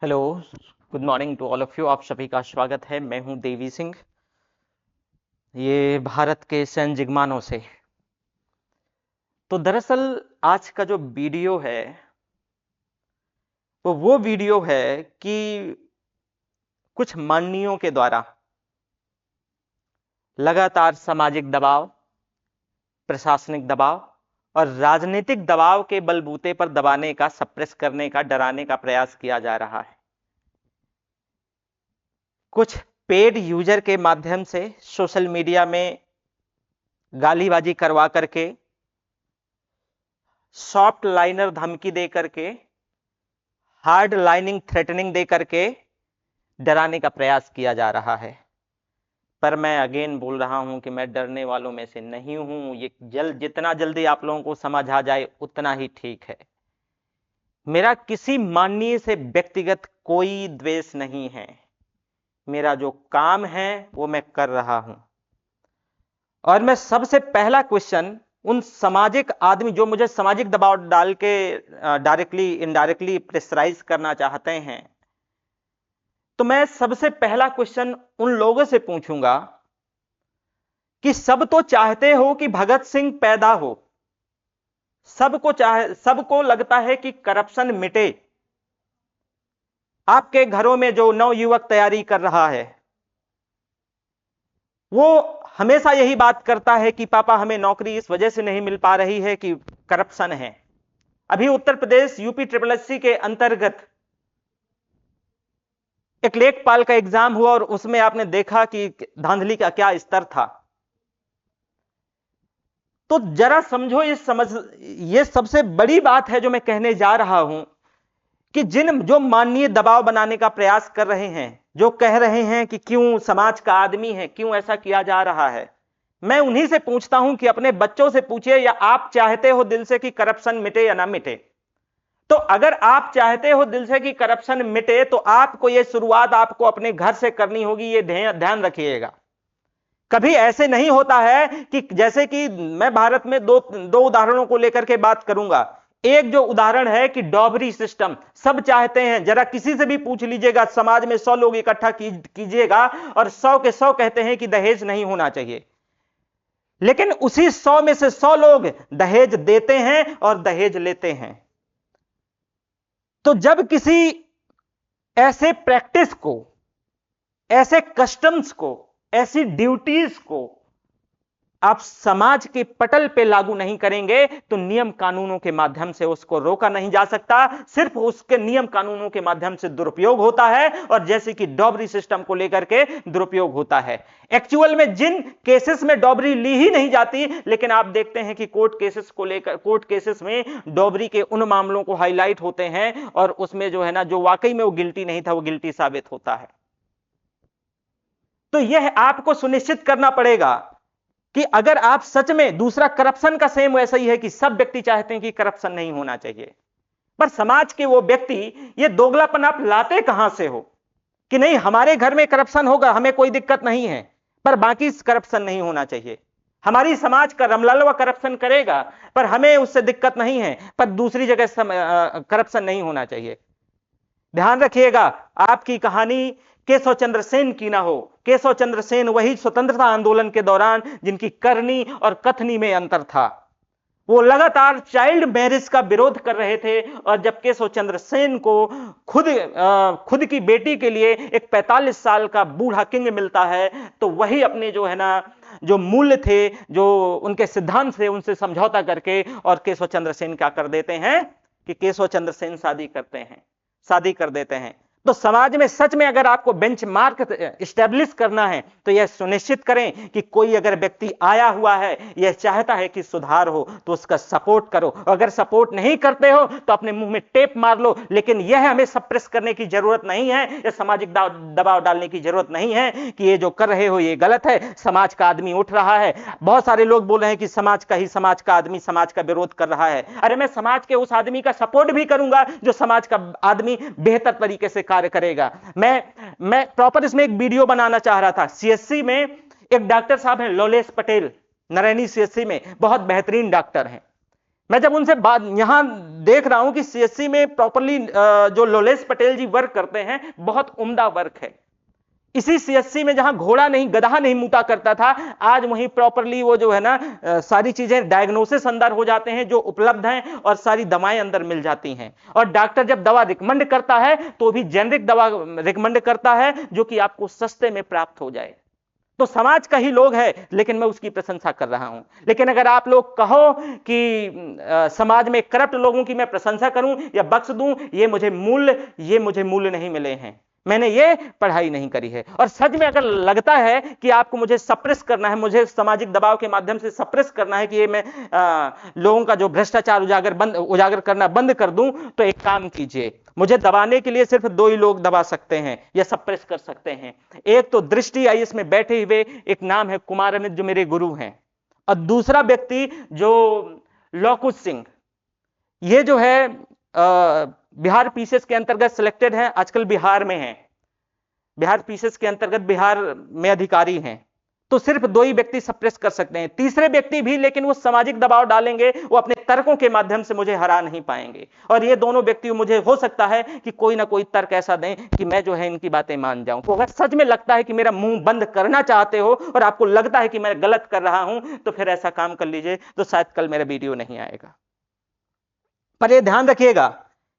Hello, good morning to all of you. आप सभी का स्वागत है। मैं हूं देवी सिंह, ये भारत के सैन्य जिगमानों से। तो दरअसल आज का जो वीडियो है वो वीडियो है कि कुछ माननीयों के द्वारा लगातार सामाजिक दबाव, प्रशासनिक दबाव और राजनीतिक दबाव के बलबूते पर दबाने का, सप्रेस करने का, डराने का प्रयास किया जा रहा है। कुछ पेड यूजर के माध्यम से सोशल मीडिया में गालीबाजी करवा करके, सॉफ्ट लाइनर धमकी दे करके, हार्ड लाइनिंग थ्रेटनिंग दे करके डराने का प्रयास किया जा रहा है। पर मैं अगेन बोल रहा हूं कि मैं डरने वालों में से नहीं हूं। ये जितना जल्दी आप लोगों को समझ आ जाए उतना ही ठीक है। मेरा किसी माननीय से व्यक्तिगत कोई द्वेष नहीं है। मेरा जो काम है वो मैं कर रहा हूं। और मैं सबसे पहला क्वेश्चन उन सामाजिक आदमी जो मुझे सामाजिक दबाव डाल के डायरेक्टली इनडायरेक्टली प्रेशराइज करना चाहते हैं, तो मैं सबसे पहला क्वेश्चन उन लोगों से पूछूंगा कि सब तो चाहते हो कि भगत सिंह पैदा हो, सबको लगता है कि करप्शन मिटे। आपके घरों में जो नवयुवक तैयारी कर रहा है वो हमेशा यही बात करता है कि पापा हमें नौकरी इस वजह से नहीं मिल पा रही है कि करप्शन है। अभी उत्तर प्रदेश यूपी SSSC के अंतर्गत एक लेखपाल का एग्जाम हुआ और उसमें आपने देखा कि धांधली का क्या स्तर था। तो जरा समझो, ये सबसे बड़ी बात है जो मैं कहने जा रहा हूं कि जो माननीय दबाव बनाने का प्रयास कर रहे हैं, जो कह रहे हैं कि क्यों समाज का आदमी है, क्यों ऐसा किया जा रहा है, मैं उन्हीं से पूछता हूं कि अपने बच्चों से पूछिए, या आप चाहते हो दिल से कि करप्शन मिटे या ना मिटे? तो अगर आप चाहते हो दिल से कि करप्शन मिटे तो आपको यह शुरुआत आपको अपने घर से करनी होगी। ये ध्यान रखिएगा। कभी ऐसे नहीं होता है कि जैसे कि मैं भारत में दो उदाहरणों को लेकर के बात करूंगा। एक जो उदाहरण है कि डॉबरी सिस्टम, सब चाहते हैं। जरा किसी से भी पूछ लीजिएगा, समाज में 100 लोग इकट्ठा कीजिएगा और 100 के 100 कहते हैं कि दहेज नहीं होना चाहिए। लेकिन उसी 100 में से 100 लोग दहेज देते हैं और दहेज लेते हैं। तो जब किसी ऐसे प्रैक्टिस को, ऐसे कस्टम्स को, ऐसी ड्यूटीज को आप समाज के पटल पे लागू नहीं करेंगे तो नियम कानूनों के माध्यम से उसको रोका नहीं जा सकता। सिर्फ उसके नियम कानूनों के माध्यम से दुरुपयोग होता है, और जैसे कि डॉबरी सिस्टम को लेकर के दुरुपयोग होता है। एक्चुअल में जिन केसेस में डॉबरी ली ही नहीं जाती, लेकिन आप देखते हैं कि कोर्ट केसेस में डॉबरी के उन मामलों को हाईलाइट होते हैं और उसमें जो है ना, जो वाकई में वो गिल्टी नहीं था वो गिल्टी साबित होता है। तो यह आपको सुनिश्चित करना पड़ेगा कि अगर आप सच में, दूसरा करप्शन का सेम वैसा ही है कि सब व्यक्ति चाहते हैं कि करप्शन नहीं होना चाहिए, पर समाज के वो व्यक्ति, ये दोगलापन आप लाते कहां से हो कि नहीं हमारे घर में करप्शन होगा, हमें कोई दिक्कत नहीं है, पर बाकी करप्शन नहीं होना चाहिए। हमारी समाज का रमलालवा करप्शन करेगा पर हमें उससे दिक्कत नहीं है, पर दूसरी जगह करप्शन नहीं होना चाहिए। ध्यान रखिएगा, आपकी कहानी केशव चंद्र सेन की ना हो। केशव चंद्र सेन वही स्वतंत्रता आंदोलन के दौरान जिनकी करनी और कथनी में अंतर था। वो लगातार चाइल्ड मैरिज का विरोध कर रहे थे, और जब केशव चंद्र सेन को खुद की बेटी के लिए एक 45 साल का बूढ़ा किंग मिलता है, तो वही अपने जो है ना, जो मूल्य थे, जो उनके सिद्धांत थे, उनसे समझौता करके और केशव चंद्र सेन क्या कर देते हैं कि केशव चंद्र सेन शादी कर देते हैं। तो समाज में सच में अगर आपको बेंचमार्क एस्टेब्लिश करना है तो यह सुनिश्चित करें कि कोई अगर व्यक्ति आया हुआ है, यह चाहता है कि सुधार हो, तो उसका सपोर्ट करो। अगर सपोर्ट नहीं करते हो तो अपने मुंह में टेप मार लो, लेकिन यह हमें सप्रेस करने की जरूरत नहीं है, यह सामाजिक दबाव डालने की जरूरत नहीं है कि ये जो कर रहे हो ये गलत है। समाज का आदमी उठ रहा है। बहुत सारे लोग बोल रहे हैं कि समाज का आदमी समाज का विरोध कर रहा है। अरे मैं समाज के उस आदमी का सपोर्ट भी करूंगा जो समाज का आदमी बेहतर तरीके से कार्य करेगा। मैं प्रॉपर इसमें एक वीडियो बनाना चाह रहा था। सीएससी में एक डॉक्टर साहब हैं, लोलेश पटेल, नारायणी सीएससी में बहुत बेहतरीन डॉक्टर हैं। मैं जब उनसे बात यहां देख रहा हूं कि सीएससी में प्रॉपरली जो लोलेश पटेल जी वर्क करते हैं, बहुत उम्दा वर्क है। इसी सीएससी में जहां घोड़ा नहीं गधा नहीं मुता करता था, आज वहीं प्रॉपरली वो जो है ना सारी चीजें डायग्नोसिस अंदर हो जाते हैं जो उपलब्ध हैं, और सारी दवाएं अंदर मिल जाती हैं। और डॉक्टर जब दवा रिकमेंड करता है तो भी जेनरिक दवा रिकमेंड करता है जो कि आपको सस्ते में प्राप्त हो जाए। तो समाज का ही लोग है, लेकिन मैं उसकी प्रशंसा कर रहा हूं। लेकिन अगर आप लोग कहो कि समाज में करप्ट लोगों की मैं प्रशंसा करूं या बख्श दूं, ये मुझे मूल्य नहीं मिले हैं। मैंने ये पढ़ाई नहीं करी है। और सच में अगर लगता है कि आपको मुझे सप्रेस करना है, मुझे सामाजिक दबाव के माध्यम से सप्रेस करना है कि ये मैं लोगों का जो भ्रष्टाचार उजागर करना बंद कर दूं, तो एक काम कीजिए, मुझे दबाने के लिए सिर्फ दो ही लोग दबा सकते हैं या सप्रेस कर सकते हैं। एक तो दृष्टि आईएएस में बैठे हुए एक नाम है कुमार अमित, जो मेरे गुरु हैं, और दूसरा व्यक्ति जो लौकुश सिंह, ये जो है बिहार पीसीएस के अंतर्गत सिलेक्टेड है, आजकल बिहार में है, बिहार पीसीएस के अंतर्गत बिहार में अधिकारी हैं। तो सिर्फ दो ही व्यक्ति सप्रेस कर सकते हैं, तीसरे व्यक्ति भी, लेकिन वो सामाजिक दबाव डालेंगे, वो अपने तर्कों के माध्यम से मुझे हरा नहीं पाएंगे। और ये दोनों व्यक्ति मुझे हो सकता है कि कोई ना कोई तर्क ऐसा दें कि मैं जो है इनकी बातें मान जाऊं। तो अगर सच में लगता है कि मेरा मुंह बंद करना चाहते हो और आपको लगता है कि मैं गलत कर रहा हूं, तो फिर ऐसा काम कर लीजिए, तो शायद कल मेरा वीडियो नहीं आएगा। पर यह ध्यान रखिएगा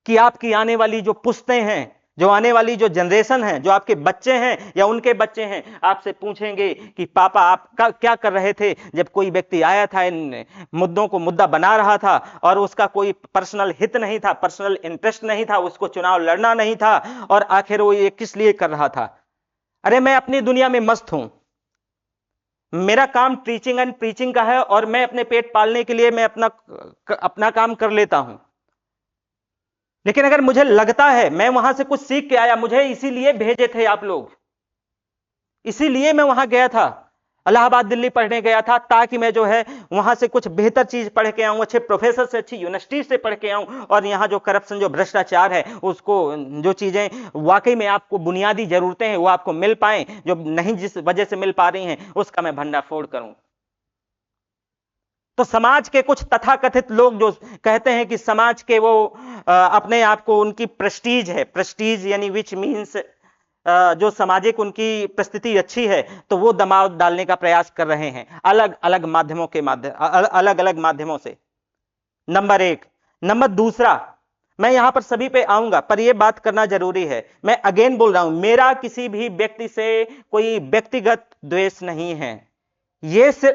कि आपकी आने वाली जो पुश्तें हैं, जो आने वाली जो जनरेशन है, जो आपके बच्चे हैं या उनके बच्चे हैं, आपसे पूछेंगे कि पापा आप क्या कर रहे थे जब कोई व्यक्ति आया था, इन मुद्दों को मुद्दा बना रहा था और उसका कोई पर्सनल हित नहीं था, पर्सनल इंटरेस्ट नहीं था, उसको चुनाव लड़ना नहीं था, और आखिर वो ये किस लिए कर रहा था? अरे मैं अपनी दुनिया में मस्त हूं, मेरा काम टीचिंग एंड प्रीचिंग का है, और मैं अपने पेट पालने के लिए मैं अपना काम कर लेता हूं। लेकिन अगर मुझे लगता है मैं वहां से कुछ सीख के आया, मुझे इसीलिए भेजे थे आप लोग, इसीलिए मैं वहां गया था, इलाहाबाद दिल्ली पढ़ने गया था, ताकि मैं जो है वहां से कुछ बेहतर चीज पढ़ के आऊं, अच्छे प्रोफेसर से, अच्छी यूनिवर्सिटी से पढ़ के आऊं, और यहां जो करप्शन, जो भ्रष्टाचार है, उसको, जो चीजें वाकई में आपको बुनियादी जरूरतें हैं वो आपको मिल पाए, जो नहीं जिस वजह से मिल पा रही हैं, उसका मैं भंडाफोड़ करूं। तो समाज के कुछ तथाकथित लोग जो कहते हैं कि समाज के वो अपने आप को, उनकी प्रेस्टीज है, प्रेस्टीज यानी विच मीन्स जो सामाजिक उनकी परिस्थिति अच्छी है, तो वो दबाव डालने का प्रयास कर रहे हैं अलग अलग माध्यमों के अलग अलग माध्यमों से। नंबर एक। नंबर दूसरा, मैं यहां पर सभी पे आऊंगा, पर यह बात करना जरूरी है, मैं अगेन बोल रहा हूं, मेरा किसी भी व्यक्ति से कोई व्यक्तिगत द्वेष नहीं है,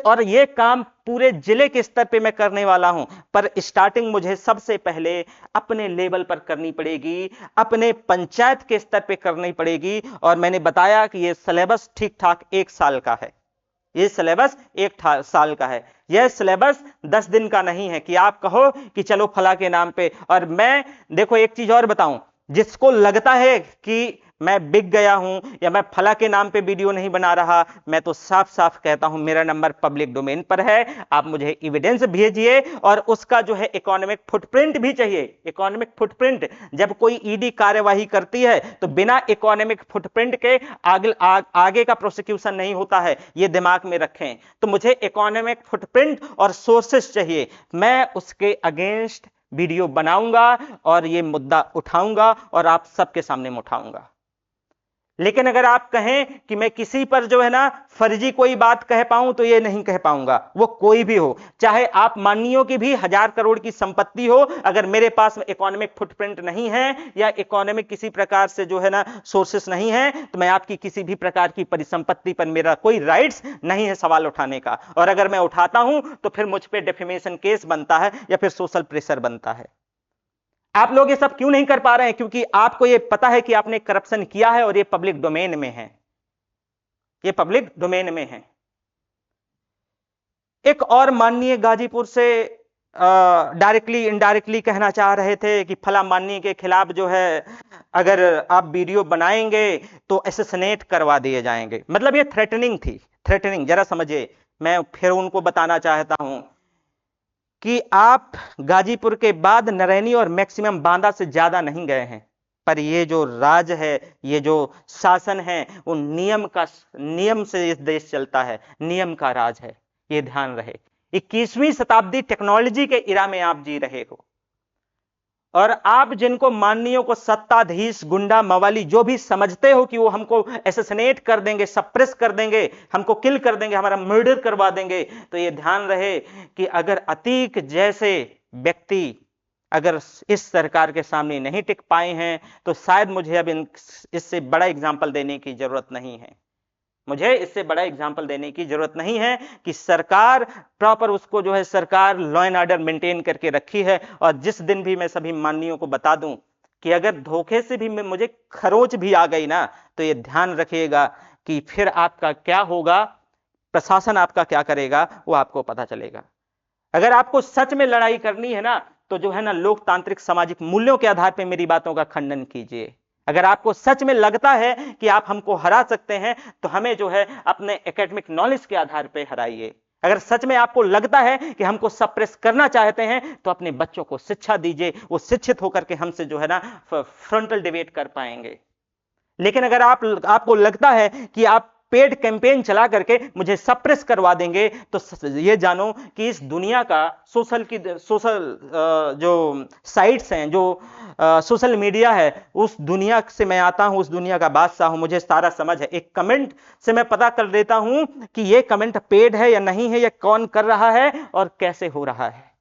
और ये काम पूरे जिले के स्तर पे मैं करने वाला हूं, पर स्टार्टिंग मुझे सबसे पहले अपने लेवल पर करनी पड़ेगी, अपने पंचायत के स्तर पे करनी पड़ेगी। और मैंने बताया कि ये सिलेबस ठीक ठाक 1 साल का है, ये सिलेबस 1 साल का है, यह सिलेबस 10 दिन का नहीं है कि आप कहो कि चलो फला के नाम पे। और मैं देखो एक चीज और बताऊं, जिसको लगता है कि मैं बिक गया हूं या मैं फला के नाम पे वीडियो नहीं बना रहा, मैं तो साफ साफ कहता हूं मेरा नंबर पब्लिक डोमेन पर है, आप मुझे एविडेंस भेजिए, और उसका जो है इकोनॉमिक फुटप्रिंट भी चाहिए। इकोनॉमिक फुटप्रिंट, जब कोई ईडी कार्यवाही करती है तो बिना इकोनॉमिक फुटप्रिंट के आगे का प्रोसिक्यूशन नहीं होता है, ये दिमाग में रखें। तो मुझे इकोनॉमिक फुटप्रिंट और सोर्सेस चाहिए, मैं उसके अगेंस्ट वीडियो बनाऊंगा और ये मुद्दा उठाऊंगा और आप सबके सामने में उठाऊंगा। लेकिन अगर आप कहें कि मैं किसी पर जो है ना फर्जी कोई बात कह पाऊं, तो ये नहीं कह पाऊंगा, वो कोई भी हो, चाहे आप माननीयों की भी 1000 करोड़ की संपत्ति हो, अगर मेरे पास इकोनॉमिक फुटप्रिंट नहीं है या इकोनॉमिक किसी प्रकार से जो है ना सोर्सेस नहीं है, तो मैं आपकी किसी भी प्रकार की परिसंपत्ति पर मेरा कोई राइट्स नहीं है सवाल उठाने का। और अगर मैं उठाता हूं तो फिर मुझ पर डिफेमेशन केस बनता है या फिर सोशल प्रेशर बनता है। आप लोग ये सब क्यों नहीं कर पा रहे हैं? क्योंकि आपको ये पता है कि आपने करप्शन किया है और ये पब्लिक डोमेन में है, ये पब्लिक डोमेन में है। एक और माननीय गाजीपुर से डायरेक्टली इनडायरेक्टली कहना चाह रहे थे कि फला माननीय के खिलाफ जो है अगर आप वीडियो बनाएंगे तो असैसिनेट करवा दिए जाएंगे। मतलब ये थ्रेटनिंग थी, थ्रेटनिंग। जरा समझिए, मैं फिर उनको बताना चाहता हूं कि आप गाजीपुर के बाद नरैनी और मैक्सिमम बांदा से ज्यादा नहीं गए हैं, पर ये जो राज है, ये जो शासन है, वो नियम से इस देश चलता है, नियम का राज है, ये ध्यान रहे। 21वीं शताब्दी टेक्नोलॉजी के इरा में आप जी रहे हो, और आप जिनको माननीयों को सत्ताधीश, गुंडा, मवाली जो भी समझते हो कि वो हमको एसेसिनेट कर देंगे, सप्रेस कर देंगे, हमको किल कर देंगे, हमारा मर्डर करवा देंगे, तो ये ध्यान रहे कि अगर अतीक जैसे व्यक्ति अगर इस सरकार के सामने नहीं टिक पाए हैं तो शायद मुझे अब इससे बड़ा एग्जाम्पल देने की जरूरत नहीं है। मुझे इससे बड़ा एग्जाम्पल देने की जरूरत नहीं है कि सरकार प्रॉपर उसको जो है सरकार लॉ एंड ऑर्डर मेंटेन करके रखी है। और जिस दिन भी मैं सभी माननीयों को बता दूं कि अगर धोखे से भी मुझे खरोच भी आ गई ना, तो ये ध्यान रखिएगा कि फिर आपका क्या होगा, प्रशासन आपका क्या करेगा वो आपको पता चलेगा। अगर आपको सच में लड़ाई करनी है ना, तो जो है ना लोकतांत्रिक सामाजिक मूल्यों के आधार पर मेरी बातों का खंडन कीजिए। अगर आपको सच में लगता है कि आप हमको हरा सकते हैं तो हमें जो है अपने एकेडमिक नॉलेज के आधार पर हराइए। अगर सच में आपको लगता है कि हमको सप्रेस करना चाहते हैं तो अपने बच्चों को शिक्षा दीजिए, वो शिक्षित होकर के हमसे जो है ना फ्रंटल डिबेट कर पाएंगे। लेकिन अगर आपको लगता है कि आप पेड कैंपेन चला करके मुझे सप्रेस करवा देंगे, तो ये जानो कि इस दुनिया का सोशल जो साइट्स हैं, जो सोशल मीडिया है, उस दुनिया से मैं आता हूं, उस दुनिया का बादशाह हूं, मुझे सारा समझ है। एक कमेंट से मैं पता कर देता हूं कि ये कमेंट पेड है या नहीं है, या कौन कर रहा है और कैसे हो रहा है।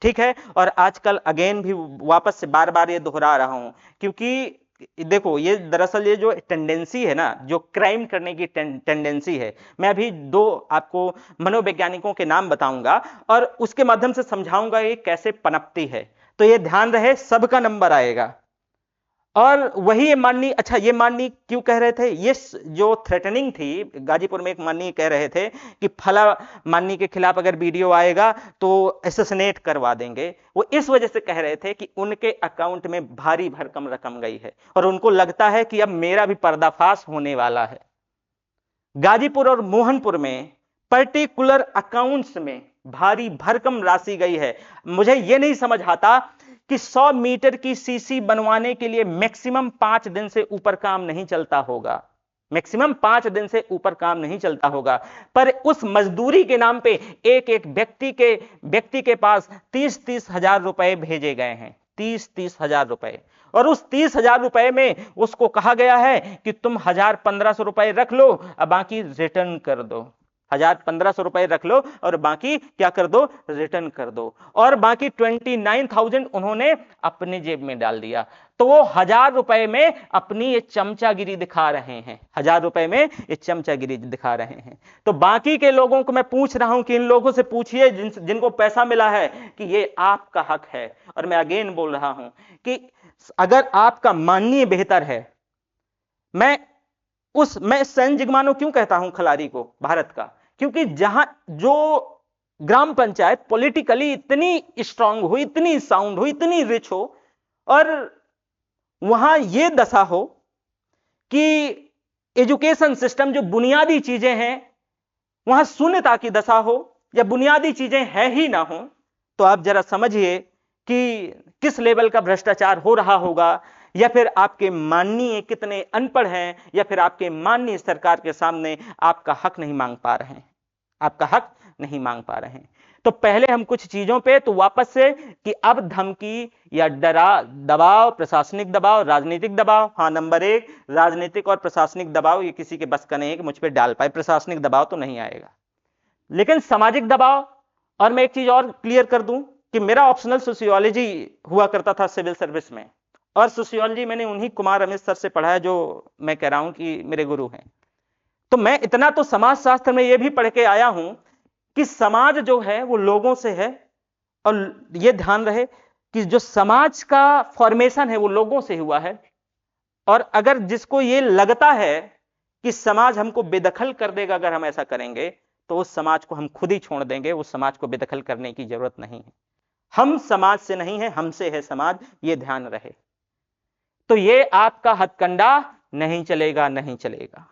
ठीक है। और आजकल अगेन भी वापस से बार बार ये दोहरा रहा हूं, क्योंकि देखो ये दरअसल ये जो टेंडेंसी है ना, जो क्राइम करने की टेंडेंसी है, मैं अभी दो आपको मनोवैज्ञानिकों के नाम बताऊंगा और उसके माध्यम से समझाऊंगा ये कैसे पनपती है। तो ये ध्यान रहे, सबका नंबर आएगा। और वही ये माननीय, अच्छा ये माननीय क्यों कह रहे थे, ये जो थ्रेटनिंग थी, गाजीपुर में एक माननीय कह रहे थे कि फला माननीय के खिलाफ अगर वीडियो आएगा तो एसेसिनेट करवा देंगे। वो इस वजह से कह रहे थे कि उनके अकाउंट में भारी भरकम रकम गई है और उनको लगता है कि अब मेरा भी पर्दाफाश होने वाला है। गाजीपुर और मोहनपुर में पर्टिकुलर अकाउंट्स में भारी भरकम राशि गई है। मुझे यह नहीं समझ आता कि 100 मीटर की सीसी बनवाने के लिए मैक्सिमम 5 दिन से ऊपर काम नहीं चलता होगा, मैक्सिमम 5 दिन से ऊपर काम नहीं चलता होगा, पर उस मजदूरी के नाम पे एक एक व्यक्ति के पास 30-30 हजार रुपए भेजे गए हैं, 30-30 हजार रुपए। और उस 30,000 रुपए में उसको कहा गया है कि तुम 1,000-1,500 रुपए रख लो और बाकी रिटर्न कर दो। 1,000-1,500 रुपए रख लो और बाकी क्या कर दो, रिटर्न कर दो। और बाकी 29,000 उन्होंने अपने जेब में डाल दिया। तो वो 1,000 रुपए में अपनी ये चमचागिरी दिखा रहे हैं, 1,000 रुपए में ये चमचागिरी दिखा रहे हैं। तो बाकी के लोगों को मैं पूछ रहा हूं कि इन लोगों से पूछिए जिनको पैसा मिला है कि ये आपका हक है। और मैं अगेन बोल रहा हूं कि अगर आपका माननीय बेहतर है, मैं सैन जिगमानो क्यों कहता हूं खलारी को भारत का, क्योंकि जहां जो ग्राम पंचायत पॉलिटिकली इतनी स्ट्रांग हो, इतनी साउंड हो, इतनी रिच हो, और वहां यह दशा हो कि एजुकेशन सिस्टम जो बुनियादी चीजें हैं वहां शून्यता की दशा हो या बुनियादी चीजें है ही ना हो, तो आप जरा समझिए कि किस लेवल का भ्रष्टाचार हो रहा होगा। या फिर आपके माननीय कितने अनपढ़ हैं, या फिर आपके माननीय सरकार के सामने आपका हक नहीं मांग पा रहे हैं, आपका हक नहीं मांग पा रहे हैं। तो पहले हम कुछ चीजों पे तो वापस से कि अब धमकी या दबाव, प्रशासनिक दबाव, राजनीतिक दबाव, हाँ नंबर 1 राजनीतिक और प्रशासनिक दबाव, ये किसी के बस का नहीं है कि मुझ पर डाल पाए, प्रशासनिक दबाव तो नहीं आएगा, लेकिन सामाजिक दबाव। और मैं एक चीज और क्लियर कर दूं कि मेरा ऑप्शनल सोशियोलॉजी हुआ करता था सिविल सर्विस में, और सोशियोलॉजी मैंने उन्हीं कुमार रमेश सर से पढ़ा है जो मैं कह रहा हूं कि मेरे गुरु हैं। तो मैं इतना तो समाज शास्त्र में यह भी पढ़ के आया हूं कि समाज जो है वो लोगों से है, और यह ध्यान रहे कि जो समाज का फॉर्मेशन है वो लोगों से हुआ है। और अगर जिसको ये लगता है कि समाज हमको बेदखल कर देगा अगर हम ऐसा करेंगे, तो उस समाज को हम खुद ही छोड़ देंगे, उस समाज को बेदखल करने की जरूरत नहीं है। हम समाज से नहीं है, हमसे है समाज, ये ध्यान रहे। तो ये आपका हथकंडा नहीं चलेगा, नहीं चलेगा।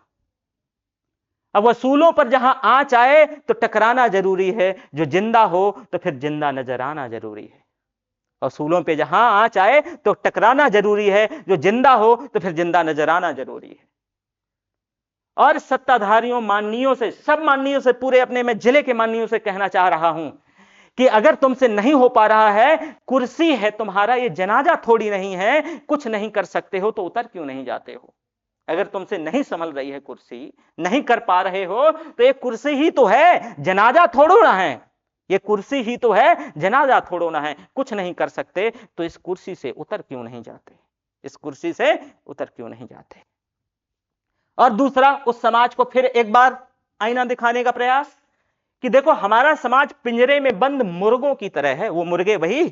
अब वसूलों पर जहां आंच आए तो टकराना जरूरी है, जो जिंदा हो तो फिर जिंदा नजर आना जरूरी है। असूलों पे जहां आंच आए तो टकराना जरूरी है, जो जिंदा हो तो फिर जिंदा नजर आना जरूरी है। और सत्ताधारियों, माननीयों से, सब माननीयों से, पूरे अपने मैं जिले के माननीयों से कहना चाह रहा हूं कि अगर तुमसे नहीं हो पा रहा है, कुर्सी है तुम्हारा, ये जनाजा थोड़ी नहीं है, कुछ नहीं कर सकते हो तो उतर क्यों नहीं जाते हो? अगर तुमसे नहीं संभल रही है कुर्सी, नहीं कर पा रहे हो, तो ये कुर्सी ही तो है, जनाजा थोड़ो ना है। ये कुर्सी ही तो है, जनाजा थोड़ो ना है। कुछ नहीं कर सकते तो इस कुर्सी से उतर क्यों नहीं जाते? इस कुर्सी से उतर क्यों नहीं जाते? और दूसरा, उस समाज को फिर एक बार आईना दिखाने का प्रयास कि देखो हमारा समाज पिंजरे में बंद मुर्गों की तरह है। वो मुर्गे वही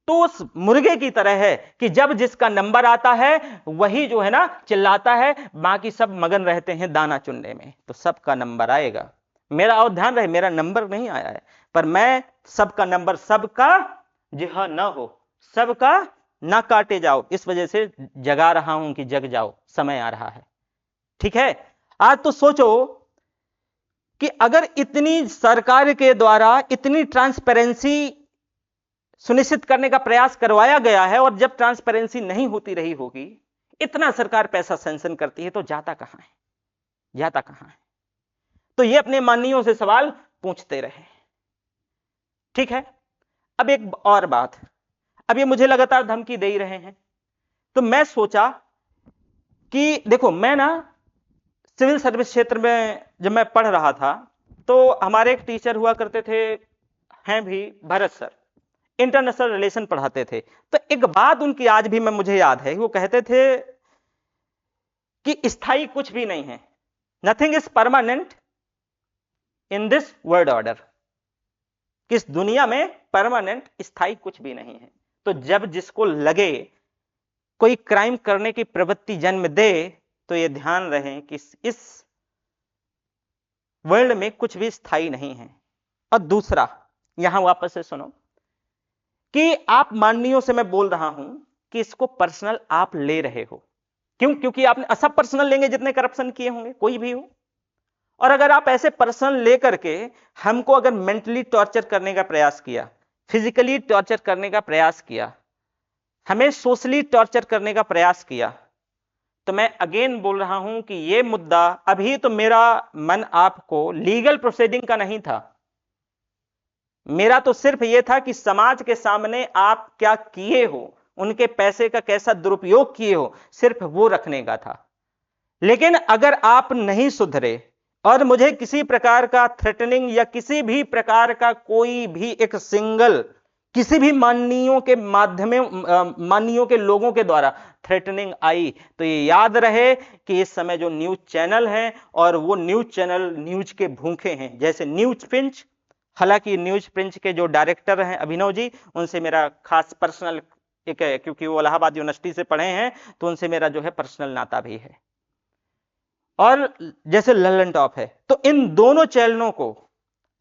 तो उस मुर्गे की तरह है कि जब जिसका नंबर आता है वही जो है ना चिल्लाता है, बाकी सब मगन रहते हैं दाना चुनने में। तो सबका नंबर आएगा, मेरा और ध्यान रहे, मेरा नंबर नहीं आया है, पर मैं सबका नंबर, सबका जिहा न हो, सबका ना काटे जाओ, इस वजह से जगा रहा हूं कि जग जाओ, समय आ रहा है। ठीक है, आज तो सोचो कि अगर इतनी सरकार के द्वारा इतनी ट्रांसपेरेंसी सुनिश्चित करने का प्रयास करवाया गया है, और जब ट्रांसपेरेंसी नहीं होती रही होगी, इतना सरकार पैसा सैंक्शन करती है, तो जाता कहां है? जाता कहां है? तो ये अपने माननीयों से सवाल पूछते रहे। ठीक है, अब एक और बात, अब ये मुझे लगातार धमकी दे ही रहे हैं, तो मैं सोचा कि देखो, मैं ना सिविल सर्विस क्षेत्र में जब मैं पढ़ रहा था, तो हमारे एक टीचर हुआ करते थे, हैं भी, भरत सर, इंटरनेशनल रिलेशन पढ़ाते थे। तो एक बात उनकी आज भी मुझे याद है, वो कहते थे कि स्थायी कुछ भी नहीं है, nothing is permanent in this world order. किस दुनिया में परमानेंट, स्थायी कुछ भी नहीं है। तो जब जिसको लगे कोई क्राइम करने की प्रवृत्ति जन्म दे, तो यह ध्यान रहे कि इस वर्ल्ड में कुछ भी स्थायी नहीं है। और दूसरा, यहां वापस से सुनो कि आप माननीयों से मैं बोल रहा हूं कि इसको पर्सनल आप ले रहे हो। क्यों? क्योंकि आपने सब पर्सनल लेंगे जितने करप्शन किए होंगे, कोई भी हो। और अगर आप ऐसे पर्सनल लेकर के हमको अगर मेंटली टॉर्चर करने का प्रयास किया, फिजिकली टॉर्चर करने का प्रयास किया, हमें सोशली टॉर्चर करने का प्रयास किया, तो मैं अगेन बोल रहा हूं कि यह मुद्दा, अभी तो मेरा मन आपको लीगल प्रोसीडिंग का नहीं था, मेरा तो सिर्फ यह था कि समाज के सामने आप क्या किए हो, उनके पैसे का कैसा दुरुपयोग किए हो, सिर्फ वो रखने का था। लेकिन अगर आप नहीं सुधरे और मुझे किसी प्रकार का थ्रेटनिंग या किसी भी प्रकार का कोई भी एक सिंगल, किसी भी माननीयों के माध्यम, माननीयों के लोगों के द्वारा थ्रेटनिंग आई, तो ये याद रहे कि इस समय जो न्यूज चैनल हैं, और वो न्यूज चैनल न्यूज के भूखे हैं, जैसे न्यूज पिंच। हालांकि न्यूज पिंच के जो डायरेक्टर हैं अभिनव जी, उनसे मेरा खास पर्सनल एक, क्योंकि वो इलाहाबाद यूनिवर्सिटी से पढ़े हैं, तो उनसे मेरा जो है पर्सनल नाता भी है। और जैसे लल्लन टॉप है, तो इन दोनों चैनलों को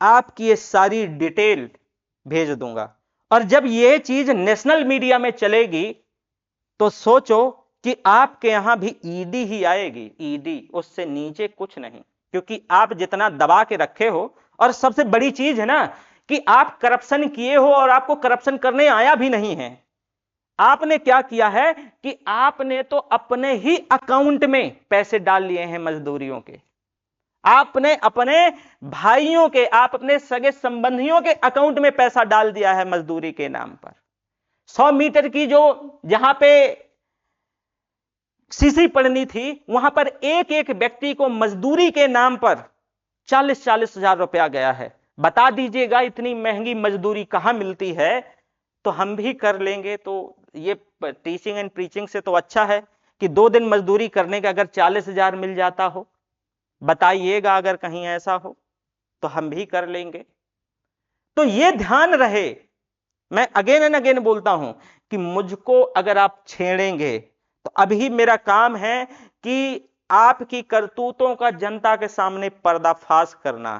आपकी ये सारी डिटेल भेज दूंगा। और जब ये चीज नेशनल मीडिया में चलेगी, तो सोचो कि आपके यहां भी ईडी ही आएगी, ईडी, उससे नीचे कुछ नहीं। क्योंकि आप जितना दबा के रखे हो, और सबसे बड़ी चीज है ना कि आप करप्शन किए हो और आपको करप्शन करने आया भी नहीं है। आपने क्या किया है कि आपने तो अपने ही अकाउंट में पैसे डाल लिए हैं मजदूरियों के, आपने अपने भाइयों के, आप अपने सगे संबंधियों के अकाउंट में पैसा डाल दिया है मजदूरी के नाम पर। 100 मीटर की जो जहां पे सीसी पड़नी थी, वहां पर एक एक व्यक्ति को मजदूरी के नाम पर 40-40 हजार रुपया गया है। बता दीजिएगा, इतनी महंगी मजदूरी कहां मिलती है, तो हम भी कर लेंगे। तो ये टीचिंग एंड प्रीचिंग से तो अच्छा है कि 2 दिन मजदूरी करने का अगर 40 हजार मिल जाता हो, बताइएगा अगर कहीं ऐसा हो, तो हम भी कर लेंगे। तो ये ध्यान रहे, मैं अगेन एंड अगेन बोलता हूं कि मुझको अगर आप छेड़ेंगे, तो अभी मेरा काम है कि आपकी करतूतों का जनता के सामने पर्दाफाश करना।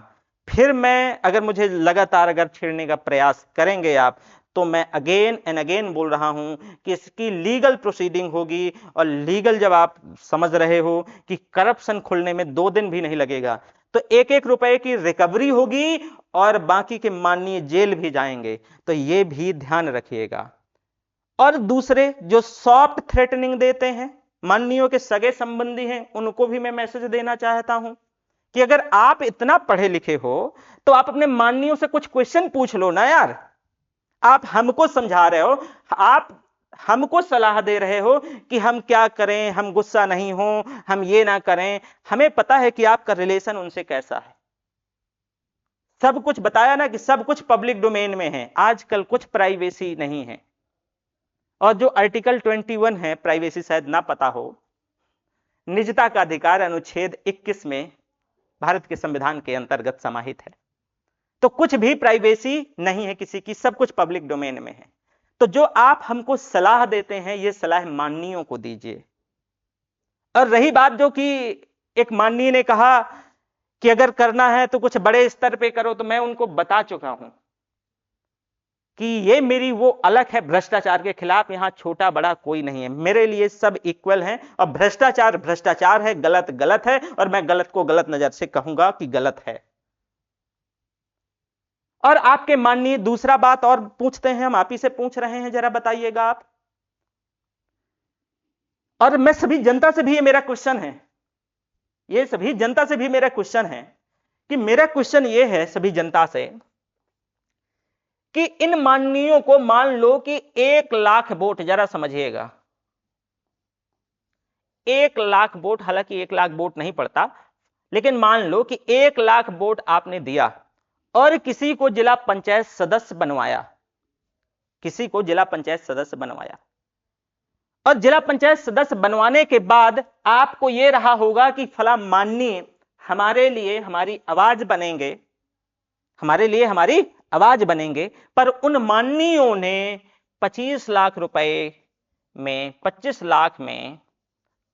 फिर मैं, अगर मुझे लगातार अगर छेड़ने का प्रयास करेंगे आप, तो मैं अगेन एंड अगेन बोल रहा हूं कि इसकी लीगल प्रोसीडिंग होगी। और लीगल, जब आप समझ रहे हो कि करप्शन खुलने में 2 दिन भी नहीं लगेगा, तो 1-1 रुपए की रिकवरी होगी और बाकी के माननीय जेल भी जाएंगे। तो यह भी ध्यान रखिएगा। और दूसरे जो सॉफ्ट थ्रेटनिंग देते हैं, माननीयों के सगे संबंधी हैं उनको भी मैं मैसेज देना चाहता हूं कि अगर आप इतना पढ़े लिखे हो तो आप अपने माननीयों से कुछ क्वेश्चन पूछ लो ना यार। आप हमको समझा रहे हो, आप हमको सलाह दे रहे हो कि हम क्या करें, हम गुस्सा नहीं हो, हम ये ना करें। हमें पता है कि आपका रिलेशन उनसे कैसा है, सब कुछ बताया ना कि सब कुछ पब्लिक डोमेन में है, आजकल कुछ प्राइवेसी नहीं है। और जो आर्टिकल 21 है, प्राइवेसी शायद ना पता हो, निजता का अधिकार अनुच्छेद 21 में भारत के संविधान के अंतर्गत समाहित है। तो कुछ भी प्राइवेसी नहीं है किसी की, सब कुछ पब्लिक डोमेन में है। तो जो आप हमको सलाह देते हैं ये सलाह माननीयों को दीजिए। और रही बात जो कि एक माननीय ने कहा कि अगर करना है तो कुछ बड़े स्तर पे करो, तो मैं उनको बता चुका हूं कि ये मेरी वो अलग है भ्रष्टाचार के खिलाफ, यहां छोटा बड़ा कोई नहीं है, मेरे लिए सब इक्वल हैं। और भ्रष्टाचार भ्रष्टाचार है, गलत गलत है, और मैं गलत को गलत नजर से कहूंगा कि गलत है। और आपके माननीय दूसरा बात और पूछते हैं, हम आप ही से पूछ रहे हैं, जरा बताइएगा आप। और मैं सभी जनता से भी ये मेरा क्वेश्चन है, ये सभी जनता से भी मेरा क्वेश्चन है कि मेरा क्वेश्चन ये है सभी जनता से कि इन माननीयों को मान लो कि 1 लाख वोट, जरा समझिएगा, 1 लाख वोट, हालांकि 1 लाख वोट नहीं पड़ता, लेकिन मान लो कि 1 लाख वोट आपने दिया और किसी को जिला पंचायत सदस्य बनवाया, किसी को जिला पंचायत सदस्य बनवाया, और जिला पंचायत सदस्य बनवाने के बाद आपको यह रहा होगा कि फला माननीय हमारे लिए हमारी आवाज बनेंगे, हमारे लिए हमारी आवाज बनेंगे, पर उन माननीयों ने 25 लाख रुपए में, 25 लाख में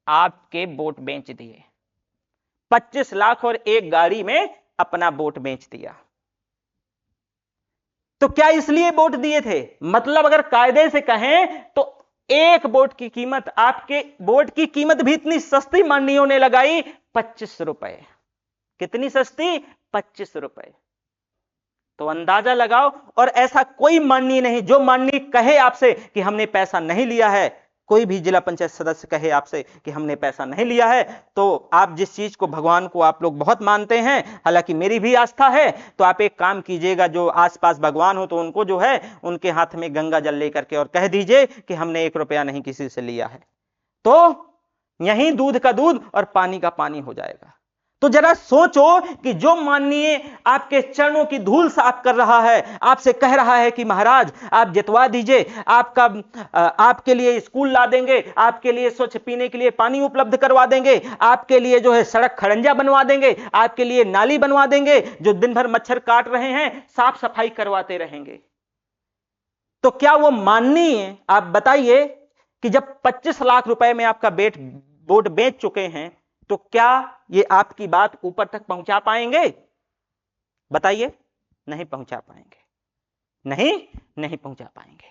आपके वोट बेच दिए, 25 लाख और एक गाड़ी में अपना वोट बेच दिया। तो क्या इसलिए वोट दिए थे? मतलब अगर कायदे से कहें तो एक वोट की कीमत, आपके वोट की कीमत भी इतनी सस्ती माननीयों ने लगाई, 25 रुपए। कितनी सस्ती? 25 रुपए। तो अंदाजा लगाओ। और ऐसा कोई माननीय नहीं जो माननीय कहे आपसे कि हमने पैसा नहीं लिया है, कोई भी जिला पंचायत सदस्य कहे आपसे कि हमने पैसा नहीं लिया है, तो आप जिस चीज को, भगवान को आप लोग बहुत मानते हैं, हालांकि मेरी भी आस्था है, तो आप एक काम कीजिएगा, जो आसपास भगवान हो तो उनको जो है उनके हाथ में गंगा जल लेकर के और कह दीजिए कि हमने 1 रुपया नहीं किसी से लिया है, तो यहीं दूध का दूध और पानी का पानी हो जाएगा। तो जरा सोचो कि जो माननीय आपके चरणों की धूल साफ कर रहा है, आपसे कह रहा है कि महाराज आप जितवा दीजिए, आपके लिए स्कूल ला देंगे, आपके लिए स्वच्छ पीने के लिए पानी उपलब्ध करवा देंगे, आपके लिए जो है सड़क खड़ंजा बनवा देंगे, आपके लिए नाली बनवा देंगे, जो दिन भर मच्छर काट रहे हैं साफ सफाई करवाते रहेंगे, तो क्या वो माननीय, आप बताइए कि जब 25 लाख रुपए में आपका वोट बेच चुके हैं, तो क्या ये आपकी बात ऊपर तक पहुंचा पाएंगे? बताइए। नहीं पहुंचा पाएंगे, नहीं पहुंचा पाएंगे।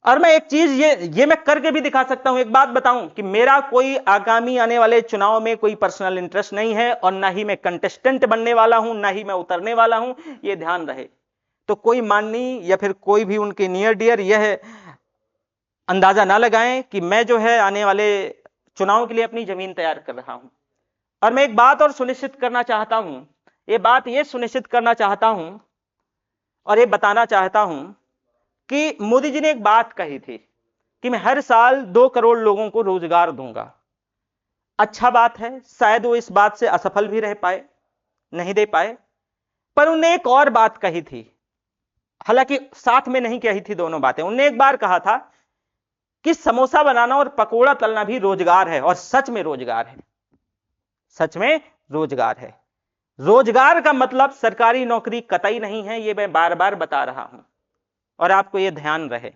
और मैं एक चीज ये मैं करके भी दिखा सकता हूं, एक बात बताऊं कि मेरा कोई आगामी आने वाले चुनाव में कोई पर्सनल इंटरेस्ट नहीं है, और ना ही मैं कंटेस्टेंट बनने वाला हूं, ना ही मैं उतरने वाला हूं, ये ध्यान रहे। तो कोई माननीय या फिर कोई भी उनके नियर डियर यह अंदाजा ना लगाएं कि मैं जो है आने वाले चुनाव के लिए अपनी जमीन तैयार कर रहा हूं। और मैं एक बात और सुनिश्चित करना चाहता हूं, ये सुनिश्चित करना चाहता हूं और ये बताना चाहता हूं कि मोदी जी ने एक बात कही थी कि मैं हर साल 2 करोड़ लोगों को रोजगार दूंगा। अच्छा बात है, शायद वो इस बात से असफल भी रह पाए, नहीं दे पाए, पर उन्होंने एक और बात कही थी, हालांकि साथ में नहीं कही थी दोनों बातें। उन्होंने एक बार कहा था कि समोसा बनाना और पकोड़ा तलना भी रोजगार है, और सच में रोजगार है, सच में रोजगार है। रोजगार का मतलब सरकारी नौकरी कतई नहीं है, यह मैं बार बार बता रहा हूं, और आपको यह ध्यान रहे।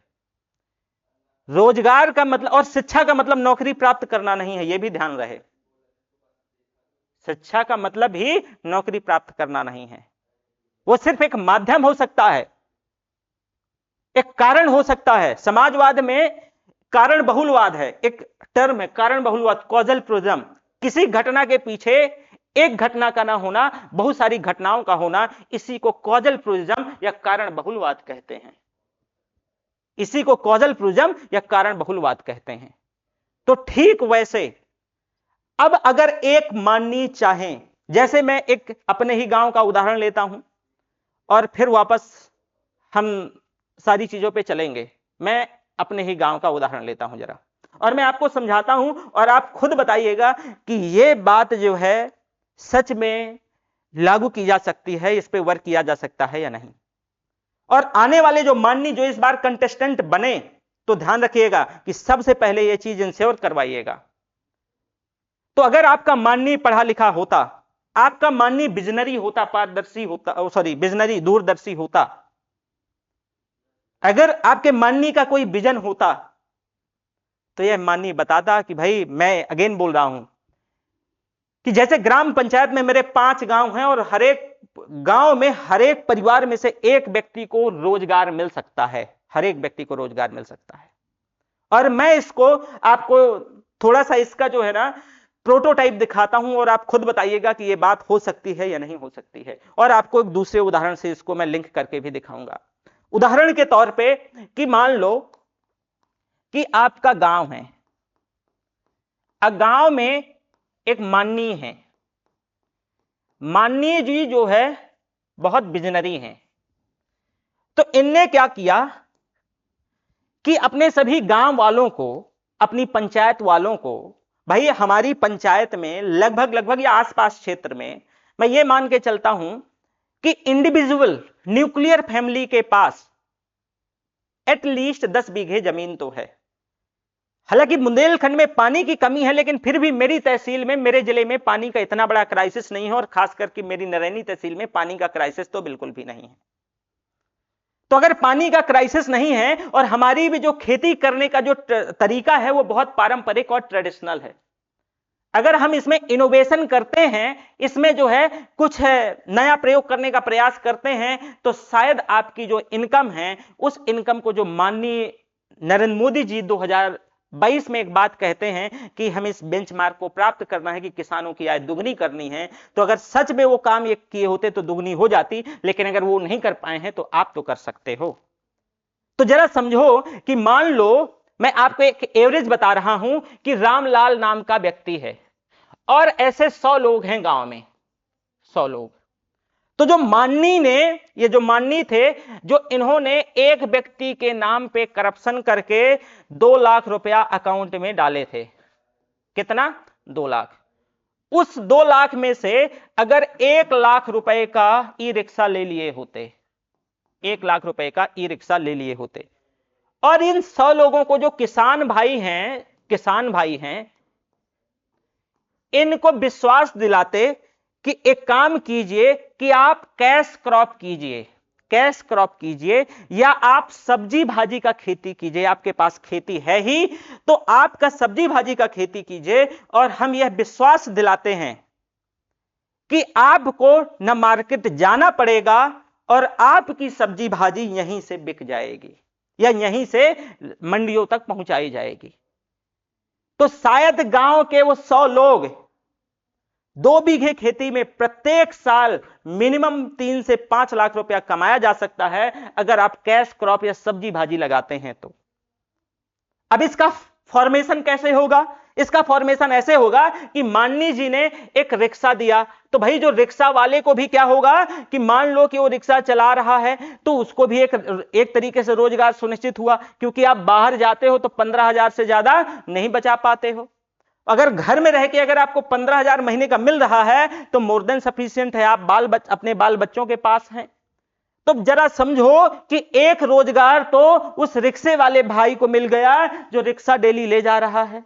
रोजगार का मतलब, और शिक्षा का मतलब नौकरी प्राप्त करना नहीं है, यह भी ध्यान रहे। शिक्षा का मतलब ही नौकरी प्राप्त करना नहीं है, वो सिर्फ एक माध्यम हो सकता है, एक कारण हो सकता है। समाजवाद में कारण बहुलवाद है, एक टर्म है कारण बहुलवाद, कॉजल प्रिज्म। किसी घटना के पीछे एक घटना का ना होना, बहुत सारी घटनाओं का होना, इसी को कॉजल प्रिज्म या कारण बहुलवाद कहते हैं, इसी को कॉजल प्रिज्म या कारण बहुलवाद कहते हैं। तो ठीक वैसे अब अगर एक माननीय चाहें, जैसे मैं एक अपने ही गांव का उदाहरण लेता हूं और फिर वापस हम सारी चीजों पे चलेंगे। मैं अपने ही गांव का उदाहरण लेता हूं जरा, और मैं आपको समझाता हूं और आप खुद बताइएगा कि यह बात जो है सच में लागू की जा सकती है, इस पे वर्क किया जा सकता है या नहीं। और आने वाले जो माननीय जो इस बार कंटेस्टेंट बने, तो ध्यान रखिएगा कि सबसे पहले यह चीज इंश्योर करवाइएगा। तो अगर आपका माननीय पढ़ा लिखा होता, आपका माननीय विजनरी होता, पारदर्शी होता, सॉरी विजनरी दूरदर्शी होता, अगर आपके माननीय का कोई विजन होता, तो यह माननीय बताता कि भाई, मैं अगेन बोल रहा हूं कि जैसे ग्राम पंचायत में मेरे 5 गांव हैं और हर एक गांव में हर एक परिवार में से एक व्यक्ति को रोजगार मिल सकता है, हर एक व्यक्ति को रोजगार मिल सकता है। और मैं इसको आपको थोड़ा सा इसका जो है ना प्रोटोटाइप दिखाता हूं और आप खुद बताइएगा कि यह बात हो सकती है या नहीं हो सकती है। और आपको एक दूसरे उदाहरण से इसको मैं लिंक करके भी दिखाऊंगा। उदाहरण के तौर पे कि मान लो कि आपका गांव है, गांव में एक माननीय है, माननीय जी जो है बहुत विजनरी हैं। तो इनने क्या किया कि अपने सभी गांव वालों को, अपनी पंचायत वालों को, भाई हमारी पंचायत में लगभग या आसपास क्षेत्र में मैं ये मान के चलता हूं कि इंडिविजुअल न्यूक्लियर फैमिली के पास एटलीस्ट 10 बीघे जमीन तो है। हालांकि बुंदेलखंड में पानी की कमी है, लेकिन फिर भी मेरी तहसील में, मेरे जिले में पानी का इतना बड़ा क्राइसिस नहीं है, और खास करके मेरी नरैनी तहसील में पानी का क्राइसिस तो बिल्कुल भी नहीं है। तो अगर पानी का क्राइसिस नहीं है और हमारी भी जो खेती करने का जो तरीका है वो बहुत पारंपरिक और ट्रेडिशनल है, अगर हम इसमें इनोवेशन करते हैं, इसमें जो है कुछ है नया प्रयोग करने का प्रयास करते हैं, तो शायद आपकी जो इनकम है, उस इनकम को जो माननीय नरेंद्र मोदी जी 2022 में एक बात कहते हैं कि हमें इस बेंचमार्क को प्राप्त करना है कि किसानों की आय दुगनी करनी है। तो अगर सच में वो काम ये किए होते तो दुगनी हो जाती, लेकिन अगर वो नहीं कर पाए हैं तो आप तो कर सकते हो। तो जरा समझो कि मान लो मैं आपको एक एवरेज बता रहा हूं कि रामलाल नाम का व्यक्ति है और ऐसे 100 लोग हैं गांव में, 100 लोग। तो जो माननीय ने, ये जो माननीय थे, जो इन्होंने एक व्यक्ति के नाम पे करप्शन करके 2 लाख रुपया अकाउंट में डाले थे। कितना? 2 लाख। उस 2 लाख में से अगर 1 लाख रुपए का ई रिक्शा ले लिए होते, 1 लाख रुपए का ई रिक्शा ले लिए होते, और इन 100 लोगों को जो किसान भाई हैं, इनको विश्वास दिलाते कि एक काम कीजिए कि आप कैश क्रॉप कीजिए या आप सब्जी भाजी का खेती कीजिए, आपके पास खेती है ही तो आपका सब्जी भाजी का खेती कीजिए, और हम यह विश्वास दिलाते हैं कि आपको न मार्केट जाना पड़ेगा और आपकी सब्जी भाजी यहीं से बिक जाएगी या यहीं से मंडियों तक पहुंचाई जाएगी। तो शायद गांव के वो 100 लोग 2 बीघे खेती में प्रत्येक साल मिनिमम 3 से 5 लाख रुपया कमाया जा सकता है अगर आप कैश क्रॉप या सब्जी भाजी लगाते हैं तो। अब इसका फॉर्मेशन कैसे होगा? इसका फॉर्मेशन ऐसे होगा कि माननीय जी ने एक रिक्शा दिया, तो भाई जो रिक्शा वाले को भी क्या होगा कि मान लो कि वो रिक्शा चला रहा है तो उसको भी एक तरीके से रोजगार सुनिश्चित हुआ, क्योंकि आप बाहर जाते हो तो 15,000 से ज्यादा नहीं बचा पाते हो। अगर घर में रह के अगर आपको 15,000 महीने का मिल रहा है तो मोर देन सफिशिएंट है, आप अपने बाल बच्चों के पास हैं। तो जरा समझो कि एक रोजगार तो उस रिक्शे वाले भाई को मिल गया जो रिक्शा डेली ले जा रहा है,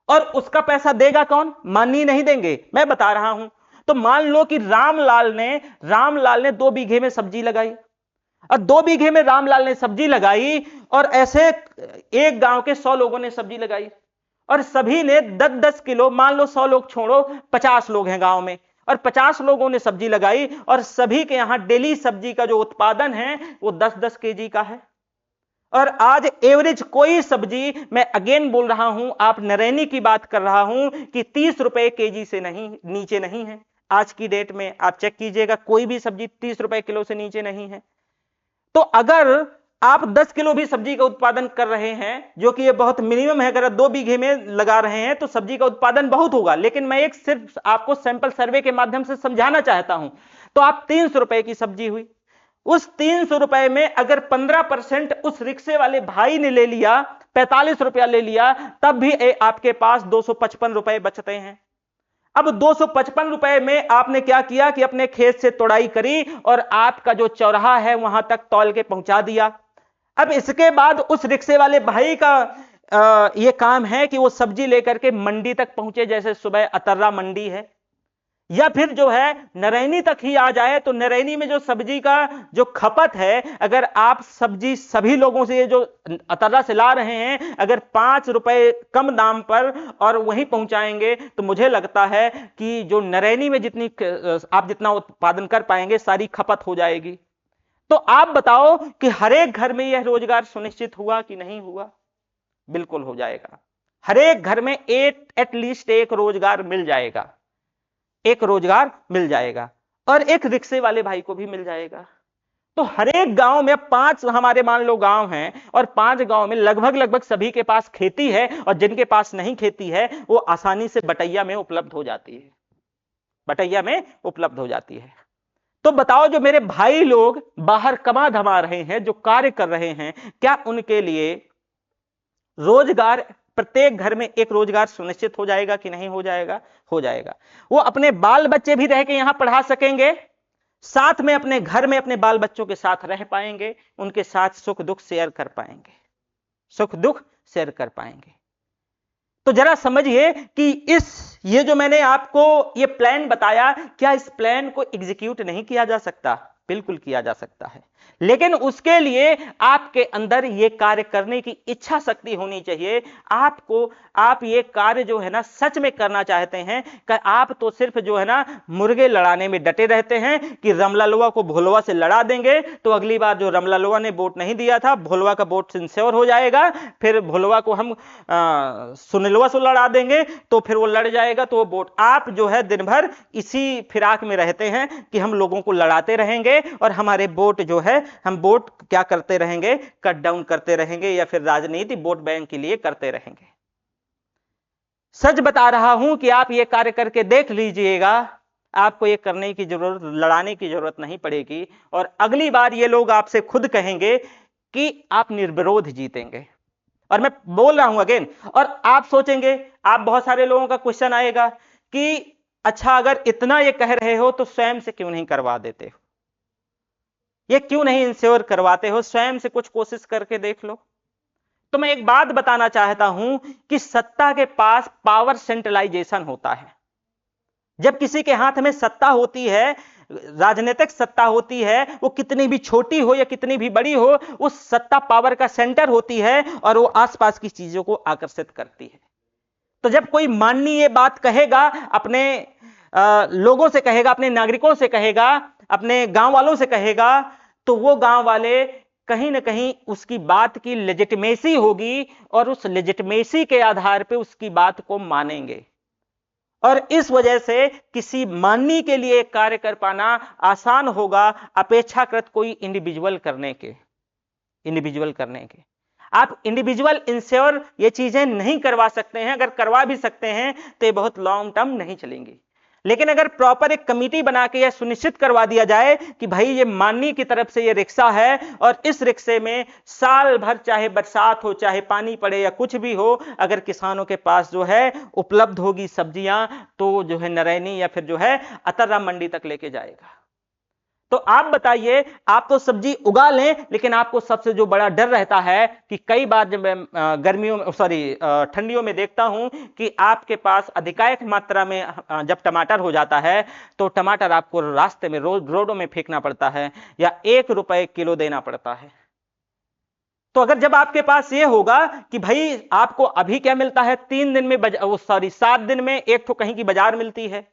और उसका पैसा देगा कौन? माननीय नहीं देंगे, मैं बता रहा हूं। तो मान लो कि रामलाल ने 2 बीघे में सब्जी लगाई, और 2 बीघे में रामलाल ने सब्जी लगाई, और ऐसे एक गांव के 100 लोगों ने सब्जी लगाई, और सभी ने 10-10 किलो, मान लो 100 लोग छोड़ो, 50 लोग हैं गांव में, और 50 लोगों ने सब्जी लगाई, और सभी के यहां डेली सब्जी का जो उत्पादन है वो 10-10 केजी का है। और आज एवरेज कोई सब्जी, मैं अगेन बोल रहा हूं, आप नरैनी की बात कर रहा हूं, कि 30 रुपए केजी से नीचे नहीं है। आज की डेट में आप चेक कीजिएगा, कोई भी सब्जी 30 रुपए किलो से नीचे नहीं है। तो अगर आप 10 किलो भी सब्जी का उत्पादन कर रहे हैं, जो कि ये बहुत मिनिमम है। अगर 2 बीघे में लगा रहे हैं तो सब्जी का उत्पादन बहुत होगा, लेकिन मैं एक सिर्फ आपको सैंपल सर्वे के माध्यम से समझाना चाहता हूं। तो आप 300 रुपए की सब्जी हुई, उस 300 रुपए में अगर 15% उस रिक्शे वाले भाई ने ले लिया, 45 रुपया ले लिया, तब भी आपके पास 255 रुपए बचते हैं। अब 255 रुपए में आपने क्या किया कि अपने खेत से तोड़ाई करी और आपका जो चौराहा है वहां तक तौल के पहुंचा दिया। अब इसके बाद उस रिक्शे वाले भाई का यह काम है कि वो सब्जी लेकर के मंडी तक पहुंचे, जैसे सुबह अतर्रा मंडी है, या फिर जो है नरैनी तक ही आ जाए। तो नरैनी में जो सब्जी का जो खपत है, अगर आप सब्जी सभी लोगों से, ये जो अतर्रा से ला रहे हैं, अगर 5 रुपए कम दाम पर और वहीं पहुंचाएंगे, तो मुझे लगता है कि जो नरैनी में जितनी आप जितना उत्पादन कर पाएंगे, सारी खपत हो जाएगी। तो आप बताओ कि हर एक घर में यह रोजगार सुनिश्चित हुआ कि नहीं हुआ? बिल्कुल हो जाएगा। हर एक घर में एटलीस्ट एक रोजगार मिल जाएगा, एक रोजगार मिल जाएगा, और एक रिक्शे वाले भाई को भी मिल जाएगा। तो हर एक गांव में 5 हमारे मान लो गांव हैं, और 5 गांव में लगभग सभी के पास खेती है, और जिनके पास नहीं खेती है वो आसानी से बटैया में उपलब्ध हो जाती है, बटैया में उपलब्ध हो जाती है। तो बताओ, जो मेरे भाई लोग बाहर कमा धमा रहे हैं, जो कार्य कर रहे हैं, क्या उनके लिए रोजगार, प्रत्येक घर में एक रोजगार सुनिश्चित हो जाएगा कि नहीं हो जाएगा? हो जाएगा। वो अपने बाल बच्चे भी रह के यहां पढ़ा सकेंगे, साथ में अपने घर में अपने बाल बच्चों के साथ रह पाएंगे, उनके साथ सुख दुख शेयर कर पाएंगे, सुख दुख शेयर कर पाएंगे। तो जरा समझिए कि ये जो मैंने आपको ये प्लान बताया, क्या इस प्लान को एग्जीक्यूट नहीं किया जा सकता? बिल्कुल किया जा सकता है, लेकिन उसके लिए आपके अंदर ये कार्य करने की इच्छा शक्ति होनी चाहिए। आप ये कार्य जो है ना सच में करना चाहते हैं, कि आप तो सिर्फ जो है ना मुर्गे लड़ाने में डटे रहते हैं कि रमलालुआ को भोलवा से लड़ा देंगे, तो अगली बार जो रमलालुआ ने वोट नहीं दिया था, भोलवा का वोट सिंश्योर हो जाएगा, फिर भोलवा को हम सुनीलवा से लड़ा देंगे, तो फिर वो लड़ जाएगा, तो वो वोट। आप जो है दिन भर इसी फिराक में रहते हैं कि हम लोगों को लड़ाते रहेंगे, और हमारे वोट जो है, हम वोट क्या करते रहेंगे? कट डाउन करते रहेंगे, या फिर राजनीति वोट बैंक के लिए करते रहेंगे। सच बता रहा हूं कि आप ये कार्य करके देख लीजिएगा, आपको ये करने की जरूरत, लड़ाने की जरूरत नहीं पड़ेगी, और अगली बार ये लोग आपसे खुद कहेंगे कि आप निर्विरोध जीतेंगे। और मैं बोल रहा हूं अगेन, और आप सोचेंगे, आप बहुत सारे लोगों का क्वेश्चन आएगा कि अच्छा, अगर इतना ये कह रहे हो तो स्वयं से क्यों नहीं करवा देते हो, ये क्यों नहीं इंश्योर करवाते हो, स्वयं से कुछ कोशिश करके देख लो। तो मैं एक बात बताना चाहता हूं कि सत्ता के पास पावर सेंट्रलाइजेशन होता है। जब किसी के हाथ में सत्ता होती है, राजनीतिक सत्ता होती है, वो कितनी भी छोटी हो या कितनी भी बड़ी हो, उस सत्ता पावर का सेंटर होती है, और वो आसपास की चीजों को आकर्षित करती है। तो जब कोई माननीय बात कहेगा, अपने लोगों से कहेगा, अपने नागरिकों से कहेगा, अपने गांव वालों से कहेगा, तो वो गांव वाले कहीं ना कहीं उसकी बात की लेजिटिमेसी होगी, और उस लेजिटिमेसी के आधार पे उसकी बात को मानेंगे। और इस वजह से किसी माननीय के लिए कार्य कर पाना आसान होगा, अपेक्षाकृत कोई इंडिविजुअल करने के। आप इंडिविजुअल इंश्योर ये चीजें नहीं करवा सकते हैं, अगर करवा भी सकते हैं तो ये बहुत लॉन्ग टर्म नहीं चलेंगी। लेकिन अगर प्रॉपर एक कमेटी बना के यह सुनिश्चित करवा दिया जाए कि भाई ये माननीय की तरफ से ये रिक्शा है, और इस रिक्शे में साल भर चाहे बरसात हो, चाहे पानी पड़े, या कुछ भी हो, अगर किसानों के पास जो है उपलब्ध होगी सब्जियां, तो जो है नरैनी या फिर जो है अतर्रा मंडी तक लेके जाएगा। तो आप बताइए, आप तो सब्जी उगा लें, लेकिन आपको सबसे जो बड़ा डर रहता है कि कई बार जब मैं ठंडियों में देखता हूं कि आपके पास अधिकांश मात्रा में जब टमाटर हो जाता है, तो टमाटर आपको रास्ते में रोडों में फेंकना पड़ता है, या 1 रुपए किलो देना पड़ता है। तो अगर जब आपके पास ये होगा कि भाई आपको अभी क्या मिलता है, 3 दिन में 7 दिन में एक तो कहीं की बाजार मिलती है,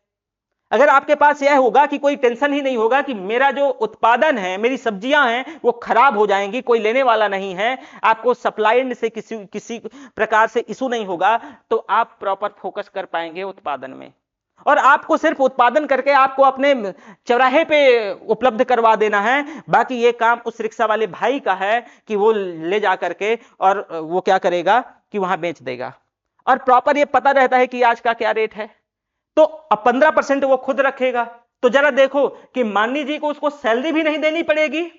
अगर आपके पास यह होगा कि कोई टेंशन ही नहीं होगा कि मेरा जो उत्पादन है, मेरी सब्जियां हैं वो खराब हो जाएंगी, कोई लेने वाला नहीं है, आपको सप्लाई से किसी प्रकार से इशू नहीं होगा, तो आप प्रॉपर फोकस कर पाएंगे उत्पादन में। और आपको सिर्फ उत्पादन करके आपको अपने चौराहे पे उपलब्ध करवा देना है। बाकी ये काम उस रिक्शा वाले भाई का है कि वो ले जा करके और वो क्या करेगा कि वहां बेच देगा, और प्रॉपर ये पता रहता है कि आज का क्या रेट है। तो अब 15% वो खुद रखेगा। तो जरा देखो कि माननी जी को उसको सैलरी भी नहीं देनी पड़ेगी,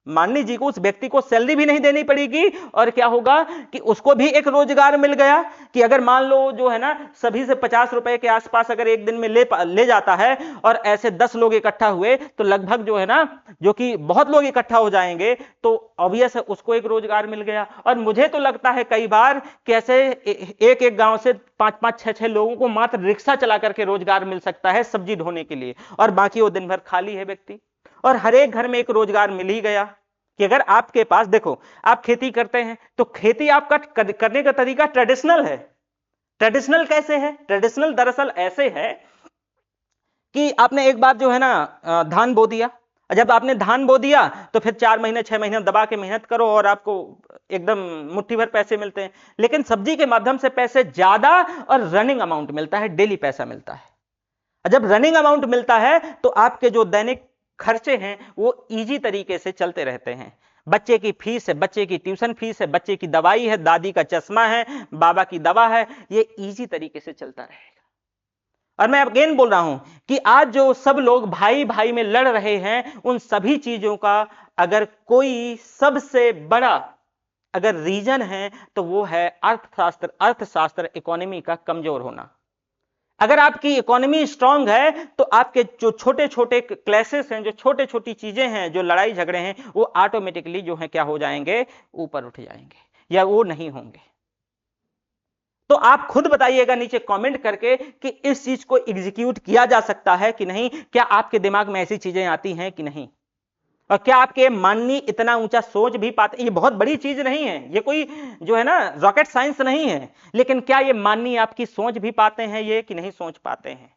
माननी जी को उस व्यक्ति को सैलरी भी नहीं देनी पड़ेगी, और क्या होगा कि उसको भी एक रोजगार मिल गया कि अगर मान लो जो है ना सभी से 50 रुपए के आसपास अगर एक दिन में ले जाता है, और ऐसे 10 लोग इकट्ठा हुए तो लगभग जो है ना जो कि बहुत लोग इकट्ठा हो जाएंगे, तो ऑब्वियस है उसको एक रोजगार मिल गया। और मुझे तो लगता है कई बार कि ऐसे एक एक गांव से 5-5 6-6 लोगों को मात्र रिक्शा चला करके रोजगार मिल सकता है सब्जी ढोने के लिए, और बाकी वो दिन भर खाली है व्यक्ति, और हर एक घर में एक रोजगार मिल ही गया। कि अगर आपके पास देखो आप खेती करते हैं तो खेती आपका करने का तरीका ट्रेडिशनल है। ट्रेडिशनल कैसे है? ट्रेडिशनल दरअसल ऐसे है कि आपने एक बार जो है ना धान बो दिया, जब आपने धान बो दिया तो फिर 4 महीने 6 महीने दबा के मेहनत करो और आपको एकदम मुट्ठी भर पैसे मिलते हैं। लेकिन सब्जी के माध्यम से पैसे ज्यादा और रनिंग अमाउंट मिलता है, डेली पैसा मिलता है। जब रनिंग अमाउंट मिलता है तो आपके जो दैनिक खर्चे हैं वो इजी तरीके से चलते रहते हैं। बच्चे की फीस है, बच्चे की ट्यूशन फीस है, बच्चे की दवाई है, दादी का चश्मा है, बाबा की दवा है, ये इजी तरीके से चलता रहेगा। और मैं अगेन बोल रहा हूं कि आज जो सब लोग भाई भाई में लड़ रहे हैं, उन सभी चीजों का अगर कोई सबसे बड़ा अगर रीजन है तो वो है अर्थशास्त्र इकोनॉमी का कमजोर होना। अगर आपकी इकोनॉमी स्ट्रांग है तो आपके जो छोटे छोटे क्लैसेस हैं, जो छोटे छोटी चीजें हैं, जो लड़ाई झगड़े हैं, वो ऑटोमेटिकली जो है क्या हो जाएंगे, ऊपर उठ जाएंगे या वो नहीं होंगे। तो आप खुद बताइएगा नीचे कमेंट करके कि इस चीज को एग्जीक्यूट किया जा सकता है कि नहीं। क्या आपके दिमाग में ऐसी चीजें आती हैं कि नहीं, और क्या आपके माननी इतना ऊंचा सोच भी पाते? ये बहुत बड़ी चीज नहीं है, ये कोई जो है ना रॉकेट साइंस नहीं है, लेकिन क्या ये माननी आपकी सोच भी पाते हैं ये कि नहीं सोच पाते हैं?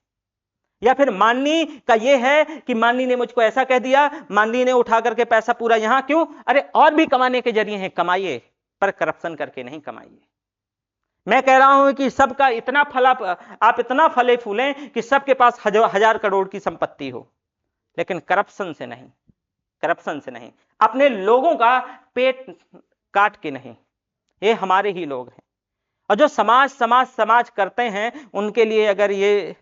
या फिर माननी का ये है कि माननी ने मुझको ऐसा कह दिया, माननी ने उठा करके पैसा पूरा यहां क्यों, अरे और भी कमाने के जरिए हैं, कमाइए, पर करप्शन करके नहीं कमाइए। मैं कह रहा हूं कि सबका इतना फला, आप इतना फले फूलें कि सबके पास हजार करोड़ की संपत्ति हो, लेकिन करप्शन से नहीं, करप्शन से नहीं, अपने लोगों का पेट काट के नहीं। ये हमारे ही लोग हैं, और जो समाज समाज समाज करते हैं उनके लिए अगर ये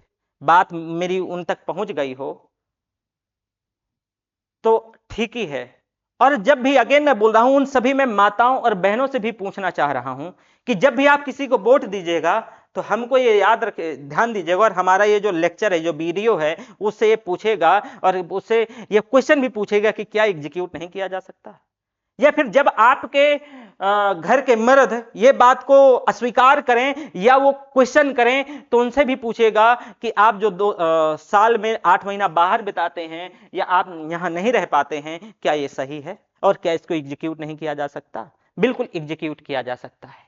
बात मेरी उन तक पहुंच गई हो तो ठीक ही है। और जब भी अगेन मैं बोल रहा हूं, उन सभी में माताओं और बहनों से भी पूछना चाह रहा हूं कि जब भी आप किसी को वोट दीजिएगा तो हमको ये याद रखे, ध्यान दीजिएगा, और हमारा ये जो लेक्चर है, जो वीडियो है, उससे ये पूछेगा और उससे ये क्वेश्चन भी पूछेगा कि क्या एग्जीक्यूट नहीं किया जा सकता। या फिर जब आपके घर के मर्द ये बात को अस्वीकार करें या वो क्वेश्चन करें तो उनसे भी पूछेगा कि आप जो साल में 8 महीना बाहर बिताते हैं या आप यहां नहीं रह पाते हैं, क्या ये सही है और क्या इसको एग्जीक्यूट नहीं किया जा सकता? बिल्कुल एग्जीक्यूट किया जा सकता है,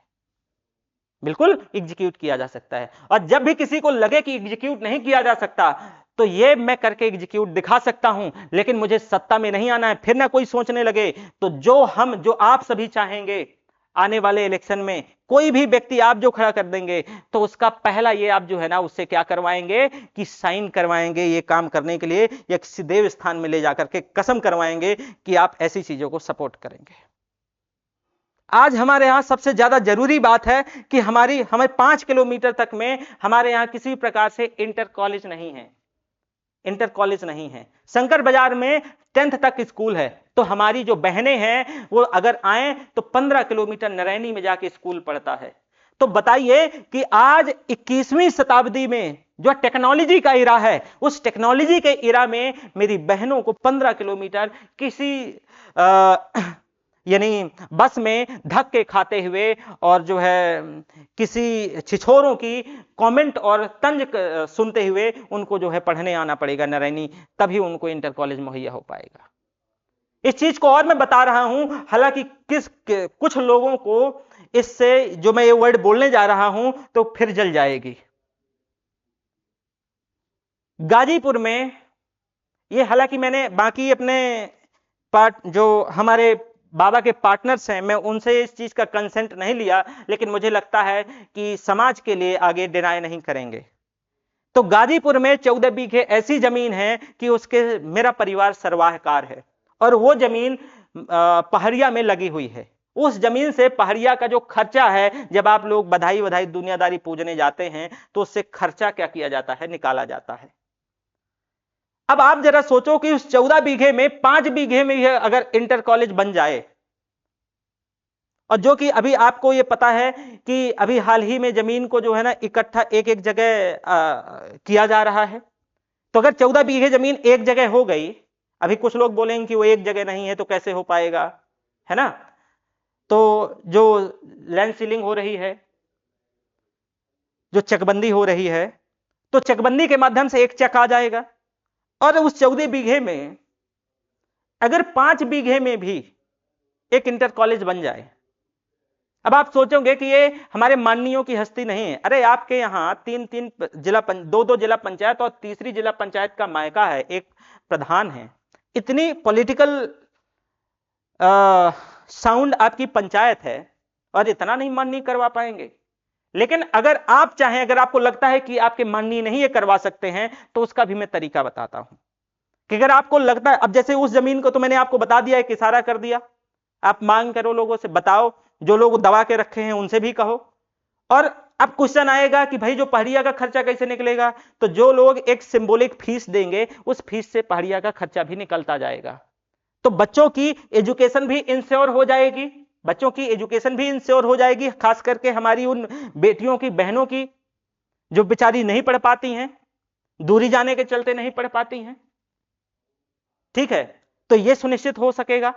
बिल्कुल एग्जीक्यूट किया जा सकता है। और जब भी किसी को लगे कि एग्जीक्यूट नहीं किया जा सकता तो ये मैं करके एग्जीक्यूट दिखा सकता हूं, लेकिन मुझे सत्ता में नहीं आना है। फिर ना कोई सोचने लगे तो जो आप सभी चाहेंगे आने वाले इलेक्शन में, कोई भी व्यक्ति आप जो खड़ा कर देंगे तो उसका पहला ये आप जो है ना उससे क्या करवाएंगे कि साइन करवाएंगे ये काम करने के लिए, या किसी देव स्थान में ले जाकर के कसम करवाएंगे कि आप ऐसी चीजों को सपोर्ट करेंगे। आज हमारे यहां सबसे ज्यादा जरूरी बात है कि हमें 5 किलोमीटर तक में हमारे यहां किसी प्रकार से इंटर कॉलेज नहीं है, इंटर कॉलेज नहीं है। शंकर बाजार में 10th तक स्कूल है, तो हमारी जो बहनें हैं वो अगर आए तो 15 किलोमीटर नरैनी में जाके स्कूल पढ़ता है। तो बताइए कि आज 21वीं शताब्दी में जो टेक्नोलॉजी का इरा है, उस टेक्नोलॉजी के इरा में मेरी बहनों को 15 किलोमीटर किसी यानी बस में धक्के खाते हुए और जो है किसी छिछोरों की कमेंट और तंज सुनते हुए उनको जो है पढ़ने आना पड़ेगा नरैनी, तभी उनको इंटर कॉलेज मुहैया हो पाएगा। इस चीज को और मैं बता रहा हूं, हालांकि कुछ लोगों को इससे जो मैं ये वर्ड बोलने जा रहा हूं तो फिर जल जाएगी। गाजीपुर में ये, हालांकि मैंने बाकी अपने जो हमारे बाबा के पार्टनर्स हैं मैं उनसे इस चीज का कंसेंट नहीं लिया, लेकिन मुझे लगता है कि समाज के लिए आगे डिनाई नहीं करेंगे। तो गाजीपुर में 14 बीघे ऐसी जमीन है कि उसके मेरा परिवार सरवाहकार है, और वो जमीन पहाड़िया में लगी हुई है। उस जमीन से पहाड़िया का जो खर्चा है, जब आप लोग बधाई बधाई दुनियादारी पूजने जाते हैं तो उससे खर्चा क्या किया जाता है, निकाला जाता है। अब आप जरा सोचो कि उस 14 बीघे में 5 बीघे में अगर इंटर कॉलेज बन जाए, और जो कि अभी आपको ये पता है कि अभी हाल ही में जमीन को जो है ना इकट्ठा एक एक जगह किया जा रहा है, तो अगर 14 बीघे जमीन एक जगह हो गई, अभी कुछ लोग बोलेंगे कि वो एक जगह नहीं है तो कैसे हो पाएगा, है ना। तो जो लैंड सीलिंग हो रही है, जो चकबंदी हो रही है, तो चकबंदी के माध्यम से एक चक आ जाएगा, और उस 14 बीघे में अगर 5 बीघे में भी एक इंटर कॉलेज बन जाए। अब आप सोचोगे कि ये हमारे माननीयों की हस्ती नहीं है। अरे आपके यहां दो जिला पंचायत और तीसरी जिला पंचायत का मायका है, एक प्रधान है, इतनी पॉलिटिकल साउंड आपकी पंचायत है, और इतना नहीं माननीय करवा पाएंगे। लेकिन अगर आप चाहें, अगर आपको लगता है कि आपके माननीय नहीं ये करवा सकते हैं, तो उसका भी मैं तरीका बताता हूं कि अगर आपको लगता है, अब जैसे उस जमीन को तो मैंने आपको बता दिया, एक इशारा कर दिया, आप मांग करो, लोगों से बताओ, जो लोग दबा के रखे हैं उनसे भी कहो। और अब क्वेश्चन आएगा कि भाई जो पहाड़िया का खर्चा कैसे निकलेगा, तो जो लोग एक सिंबॉलिक फीस देंगे, उस फीस से पहाड़िया का खर्चा भी निकलता जाएगा। तो बच्चों की एजुकेशन भी इंश्योर हो जाएगी, बच्चों की एजुकेशन भी इंश्योर हो जाएगी, खास करके हमारी उन बेटियों की, बहनों की, जो बेचारी नहीं पढ़ पाती हैं, दूरी जाने के चलते नहीं पढ़ पाती हैं। ठीक है, तो यह सुनिश्चित हो सकेगा।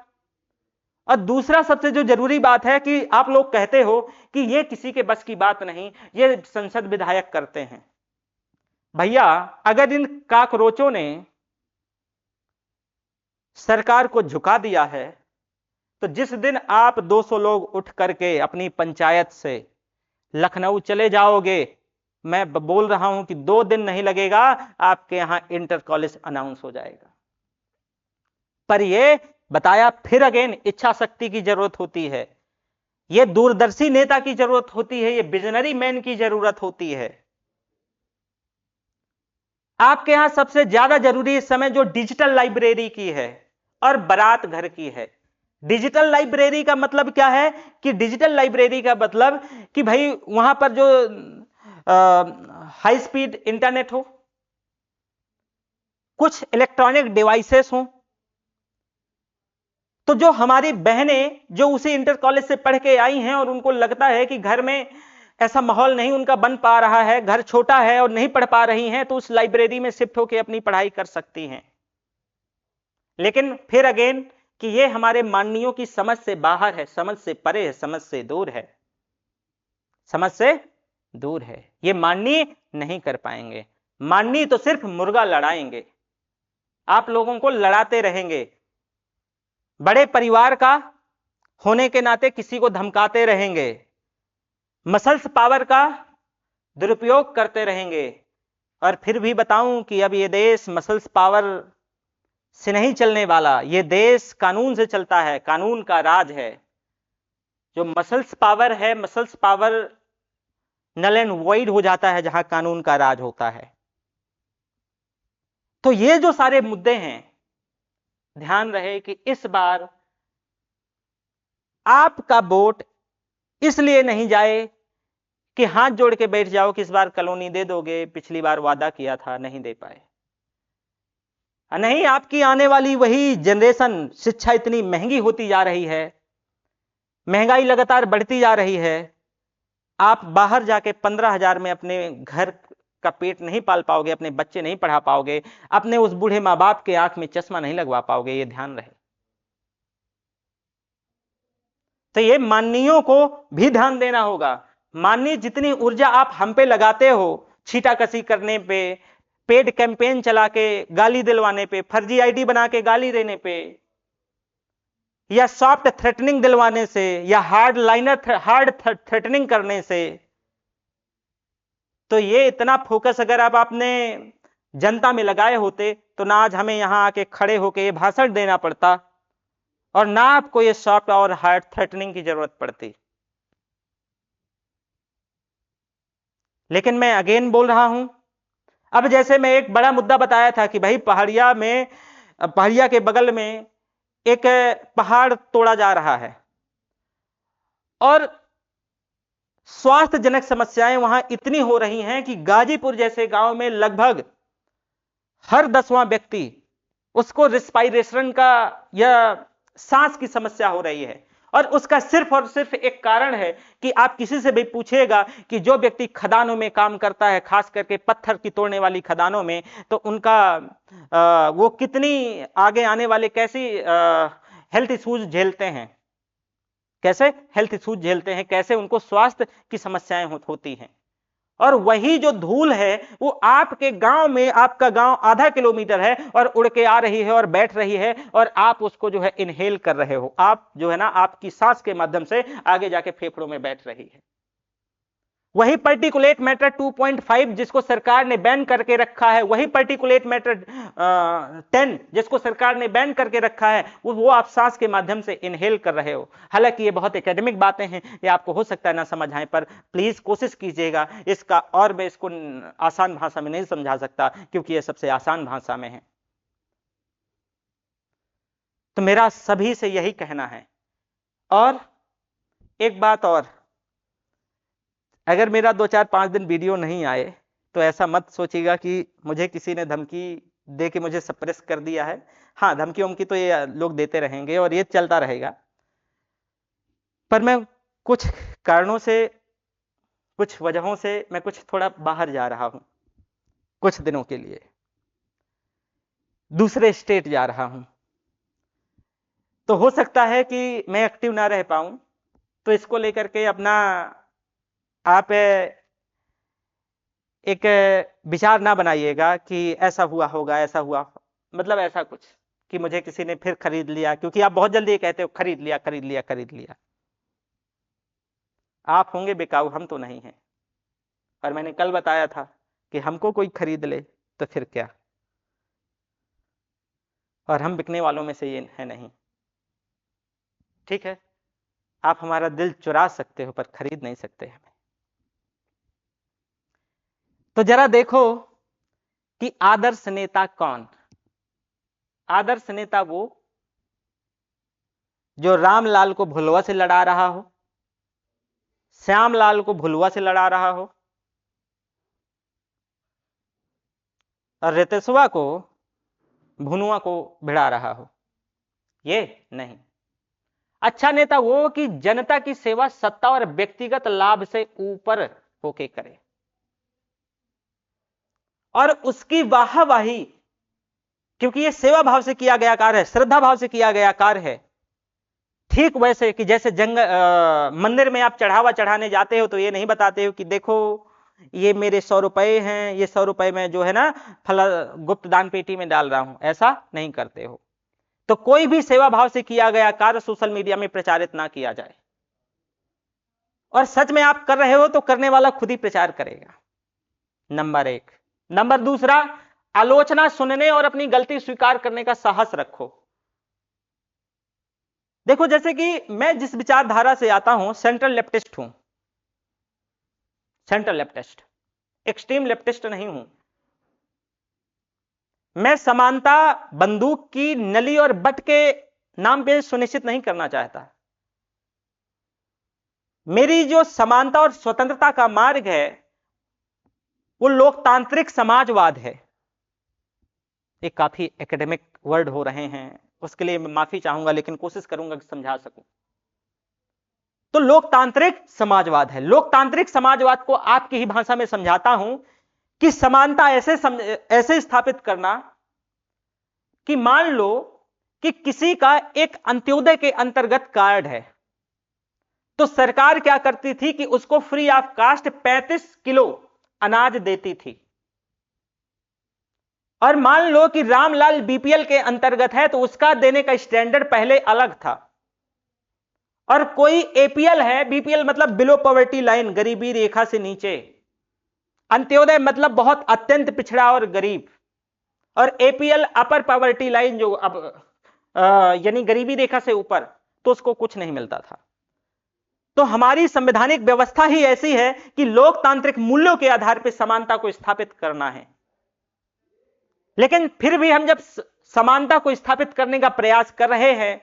और दूसरा सबसे जो जरूरी बात है कि आप लोग कहते हो कि यह किसी के बस की बात नहीं, यह संसद विधायक करते हैं। भैया, अगर इन काकरोचों ने सरकार को झुका दिया है, तो जिस दिन आप 200 लोग उठ करके अपनी पंचायत से लखनऊ चले जाओगे, मैं बोल रहा हूं कि 2 दिन नहीं लगेगा, आपके यहां इंटर कॉलेज अनाउंस हो जाएगा। पर यह बताया फिर अगेन, इच्छा शक्ति की जरूरत होती है, यह दूरदर्शी नेता की जरूरत होती है, यह विजनरी मैन की जरूरत होती है। आपके यहां सबसे ज्यादा जरूरी इस समय जो डिजिटल लाइब्रेरी की है और बारात घर की है। डिजिटल लाइब्रेरी का मतलब क्या है कि डिजिटल लाइब्रेरी का मतलब कि भाई वहां पर जो हाई स्पीड इंटरनेट हो, कुछ इलेक्ट्रॉनिक डिवाइसेस हो, तो जो हमारी बहनें जो उसी इंटर कॉलेज से पढ़ के आई हैं और उनको लगता है कि घर में ऐसा माहौल नहीं उनका बन पा रहा है, घर छोटा है और नहीं पढ़ पा रही हैं, तो उस लाइब्रेरी में शिफ्ट होकर अपनी पढ़ाई कर सकती हैं। लेकिन फिर अगेन कि ये हमारे माननीयों की समझ से बाहर है, समझ से परे है, समझ से दूर है, समझ से दूर है। ये माननीय नहीं कर पाएंगे। माननीय तो सिर्फ मुर्गा लड़ाएंगे, आप लोगों को लड़ाते रहेंगे, बड़े परिवार का होने के नाते किसी को धमकाते रहेंगे, मसल्स पावर का दुरुपयोग करते रहेंगे। और फिर भी बताऊं कि अब ये देश मसल्स पावर से नहीं चलने वाला, ये देश कानून से चलता है, कानून का राज है। जो मसल्स पावर है, muscles power null and void हो जाता है जहां कानून का राज होता है। तो ये जो सारे मुद्दे हैं, ध्यान रहे कि इस बार आपका वोट इसलिए नहीं जाए कि हाथ जोड़ के बैठ जाओ कि इस बार कॉलोनी दे दोगे, पिछली बार वादा किया था नहीं दे पाए। नहीं, आपकी आने वाली वही जनरेशन, शिक्षा इतनी महंगी होती जा रही है, महंगाई लगातार बढ़ती जा रही है, आप बाहर जाके 15,000 में अपने घर का पेट नहीं पाल पाओगे, अपने बच्चे नहीं पढ़ा पाओगे, अपने उस बूढ़े मां बाप के आंख में चश्मा नहीं लगवा पाओगे, ये ध्यान रहे। तो ये माननीयों को भी ध्यान देना होगा। माननीय जितनी ऊर्जा आप हम पे लगाते हो, छीटाकसी करने पे, पेड कैंपेन चला के गाली दिलवाने पे, फर्जी आईडी बना के गाली देने पे, या सॉफ्ट थ्रेटनिंग दिलवाने से, या हार्ड थ्रेटनिंग करने से, तो ये इतना फोकस अगर आप आपने जनता में लगाए होते तो ना आज हमें यहां आके खड़े होके ये भाषण देना पड़ता, और ना आपको ये सॉफ्ट और हार्ड थ्रेटनिंग की जरूरत पड़ती। लेकिन मैं अगेन बोल रहा हूं, अब जैसे मैं एक बड़ा मुद्दा बताया था कि भाई पहाड़िया के बगल में एक पहाड़ तोड़ा जा रहा है और स्वास्थ्यजनक समस्याएं वहां इतनी हो रही हैं कि गाजीपुर जैसे गांव में लगभग हर 10वां व्यक्ति उसको रिस्पायरेशन का या सांस की समस्या हो रही है। और उसका सिर्फ और सिर्फ एक कारण है कि आप किसी से भी पूछिएगा कि जो व्यक्ति खदानों में काम करता है, खास करके पत्थर की तोड़ने वाली खदानों में, तो उनका वो कितनी आगे आने वाले कैसी हेल्थ इश्यूज झेलते हैं, कैसे उनको स्वास्थ्य की समस्याएं होती हैं। और वही जो धूल है वो आपके गांव में, आपका गांव आधा किलोमीटर है और उड़ के आ रही है और बैठ रही है और आप उसको जो है इनहेल कर रहे हो, आप जो है ना आपकी सांस के माध्यम से आगे जाके फेफड़ों में बैठ रही है। वही पार्टिकुलेट मैटर 2.5 जिसको सरकार ने बैन करके रखा है, वही पार्टिकुलेट मैटर 10 जिसको सरकार ने बैन करके रखा है, वो आप सांस के माध्यम से इनहेल कर रहे हो। हालांकि ये बहुत एकेडमिक बातें हैं, ये आपको हो सकता है ना समझ आए, पर प्लीज कोशिश कीजिएगा इसका, और मैं इसको आसान भाषा में नहीं समझा सकता क्योंकि ये सबसे आसान भाषा में है। तो मेरा सभी से यही कहना है। और एक बात और, अगर मेरा 2-4-5 दिन वीडियो नहीं आए तो ऐसा मत सोचिएगा कि मुझे किसी ने धमकी दे के मुझे सप्रेस कर दिया है। हाँ, धमकी उमकी तो ये लोग देते रहेंगे और ये चलता रहेगा, पर मैं कुछ कारणों से, कुछ वजहों से मैं कुछ थोड़ा बाहर जा रहा हूं, कुछ दिनों के लिए दूसरे स्टेट जा रहा हूं, तो हो सकता है कि मैं एक्टिव ना रह पाऊं। तो इसको लेकर के अपना आप एक विचार ना बनाइएगा कि ऐसा हुआ होगा, ऐसा हुआ, मतलब ऐसा कुछ कि मुझे किसी ने फिर खरीद लिया, क्योंकि आप बहुत जल्दी कहते हो खरीद लिया खरीद लिया खरीद लिया। आप होंगे बिकाऊ, हम तो नहीं हैं। और मैंने कल बताया था कि हमको कोई खरीद ले तो फिर क्या, और हम बिकने वालों में से ये है नहीं। ठीक है, आप हमारा दिल चुरा सकते हो पर खरीद नहीं सकते हमें। तो जरा देखो कि आदर्श नेता कौन। आदर्श नेता वो जो रामलाल को भुलवा से लड़ा रहा हो, श्यामलाल को भुलवा से लड़ा रहा हो, और रितेशवा को भुनुआ को भिड़ा रहा हो, ये नहीं। अच्छा नेता वो कि जनता की सेवा सत्ता और व्यक्तिगत लाभ से ऊपर होके करे, और उसकी वाहवाही, क्योंकि ये सेवा भाव से किया गया कार्य है, श्रद्धा भाव से किया गया कार्य है। ठीक वैसे कि जैसे मंदिर में आप चढ़ावा चढ़ाने जाते हो तो ये नहीं बताते हो कि देखो ये मेरे 100 रुपए हैं, ये 100 रुपए में जो है ना फला गुप्त दान पेटी में डाल रहा हूं, ऐसा नहीं करते हो। तो कोई भी सेवा भाव से किया गया कार्य सोशल मीडिया में प्रचारित ना किया जाए, और सच में आप कर रहे हो तो करने वाला खुद ही प्रचार करेगा, नंबर 1। नंबर दूसरा, आलोचना सुनने और अपनी गलती स्वीकार करने का साहस रखो। देखो जैसे कि मैं जिस विचारधारा से आता हूं, सेंट्रल लेफ्टिस्ट हूं, सेंट्रल लेफ्टिस्ट, एक्सट्रीम लेफ्टिस्ट नहीं हूं। मैं समानता बंदूक की नली और बट के नाम पे सुनिश्चित नहीं करना चाहता। मेरी जो समानता और स्वतंत्रता का मार्ग है वो लोकतांत्रिक समाजवाद है। ये काफी एकेडमिक वर्ड हो रहे हैं, उसके लिए मैं माफी चाहूंगा, लेकिन कोशिश करूंगा कि समझा सकूं। तो लोकतांत्रिक समाजवाद है। लोकतांत्रिक समाजवाद को आपकी ही भाषा में समझाता हूं कि समानता ऐसे स्थापित करना कि मान लो कि किसी का एक अंत्योदय के अंतर्गत कार्ड है, तो सरकार क्या करती थी कि उसको फ्री ऑफ कास्ट 35 किलो अनाज देती थी। और मान लो कि रामलाल बीपीएल के अंतर्गत है तो उसका देने का स्टैंडर्ड पहले अलग था। और कोई एपीएल है, बीपीएल मतलब बिलो पॉवर्टी लाइन, गरीबी रेखा से नीचे, अंत्योदय मतलब बहुत अत्यंत पिछड़ा और गरीब, और एपीएल अपर पॉवर्टी लाइन जो अब यानी गरीबी रेखा से ऊपर, तो उसको कुछ नहीं मिलता था। तो हमारी संवैधानिक व्यवस्था ही ऐसी है कि लोकतांत्रिक मूल्यों के आधार पर समानता को स्थापित करना है। लेकिन फिर भी हम जब समानता को स्थापित करने का प्रयास कर रहे हैं,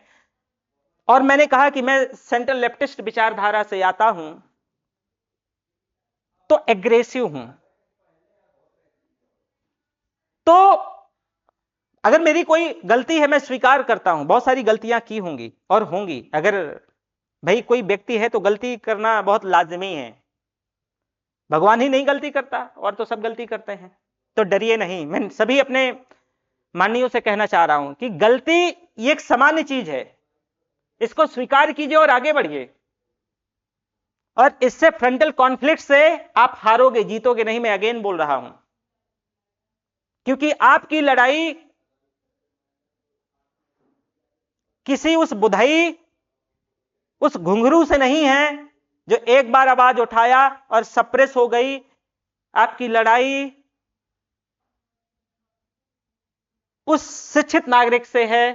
और मैंने कहा कि मैं सेंट्रल लेफ्टिस्ट विचारधारा से आता हूं, तो एग्रेसिव हूं, तो अगर मेरी कोई गलती है मैं स्वीकार करता हूं, बहुत सारी गलतियां की होंगी और होंगी। अगर भाई कोई व्यक्ति है तो गलती करना बहुत लाजमी है, भगवान ही नहीं गलती करता और तो सब गलती करते हैं। तो डरिए नहीं, मैं सभी अपने माननीयों से कहना चाह रहा हूं कि गलती ये एक सामान्य चीज है, इसको स्वीकार कीजिए और आगे बढ़िए। और इससे फ्रंटल कॉन्फ्लिक्ट से आप हारोगे, जीतोगे नहीं, मैं अगेन बोल रहा हूं। क्योंकि आपकी लड़ाई किसी उस बुधाई, उस घुंघरू से नहीं है जो एक बार आवाज उठाया और सप्रेस हो गई। आपकी लड़ाई उस शिक्षित नागरिक से है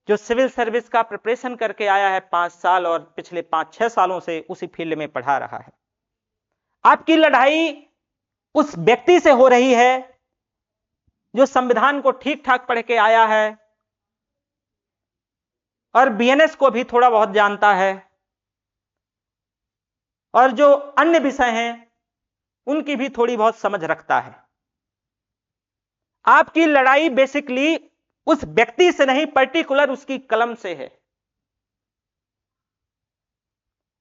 जो सिविल सर्विस का प्रिपरेशन करके आया है 5 साल और पिछले 5-6 सालों से उसी फील्ड में पढ़ा रहा है। आपकी लड़ाई उस व्यक्ति से हो रही है जो संविधान को ठीक ठाक पढ़ के आया है और बीएनएस को भी थोड़ा बहुत जानता है, और जो अन्य विषय हैं उनकी भी थोड़ी बहुत समझ रखता है। आपकी लड़ाई बेसिकली उस व्यक्ति से नहीं, पर्टिकुलर उसकी कलम से है।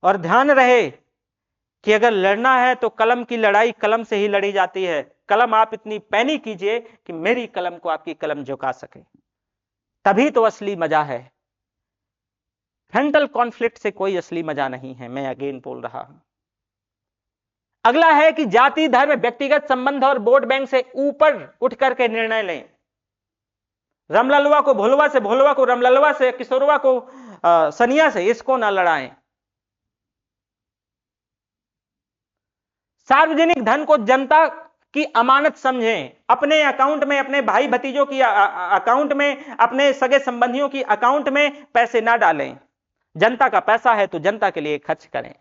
और ध्यान रहे कि अगर लड़ना है तो कलम की लड़ाई कलम से ही लड़ी जाती है। कलम आप इतनी पैनी कीजिए कि मेरी कलम को आपकी कलम झुका सके, तभी तो असली मजा है। फ्रंटल कॉन्फ्लिक्ट से कोई असली मजा नहीं है, मैं अगेन बोल रहा हूं। अगला है कि जाति, धर्म, व्यक्तिगत संबंध और वोट बैंक से ऊपर उठ करके निर्णय लें। रमललवा को भोलवा से, भोलवा को रमललवा से, किशोरवा को सनिया से, इसको ना लड़ाएं। सार्वजनिक धन को जनता की अमानत समझें। अपने अकाउंट में, अपने भाई भतीजों की अकाउंट में, अपने सगे संबंधियों की अकाउंट में पैसे ना डालें। जनता का पैसा है तो जनता के लिए खर्च करें।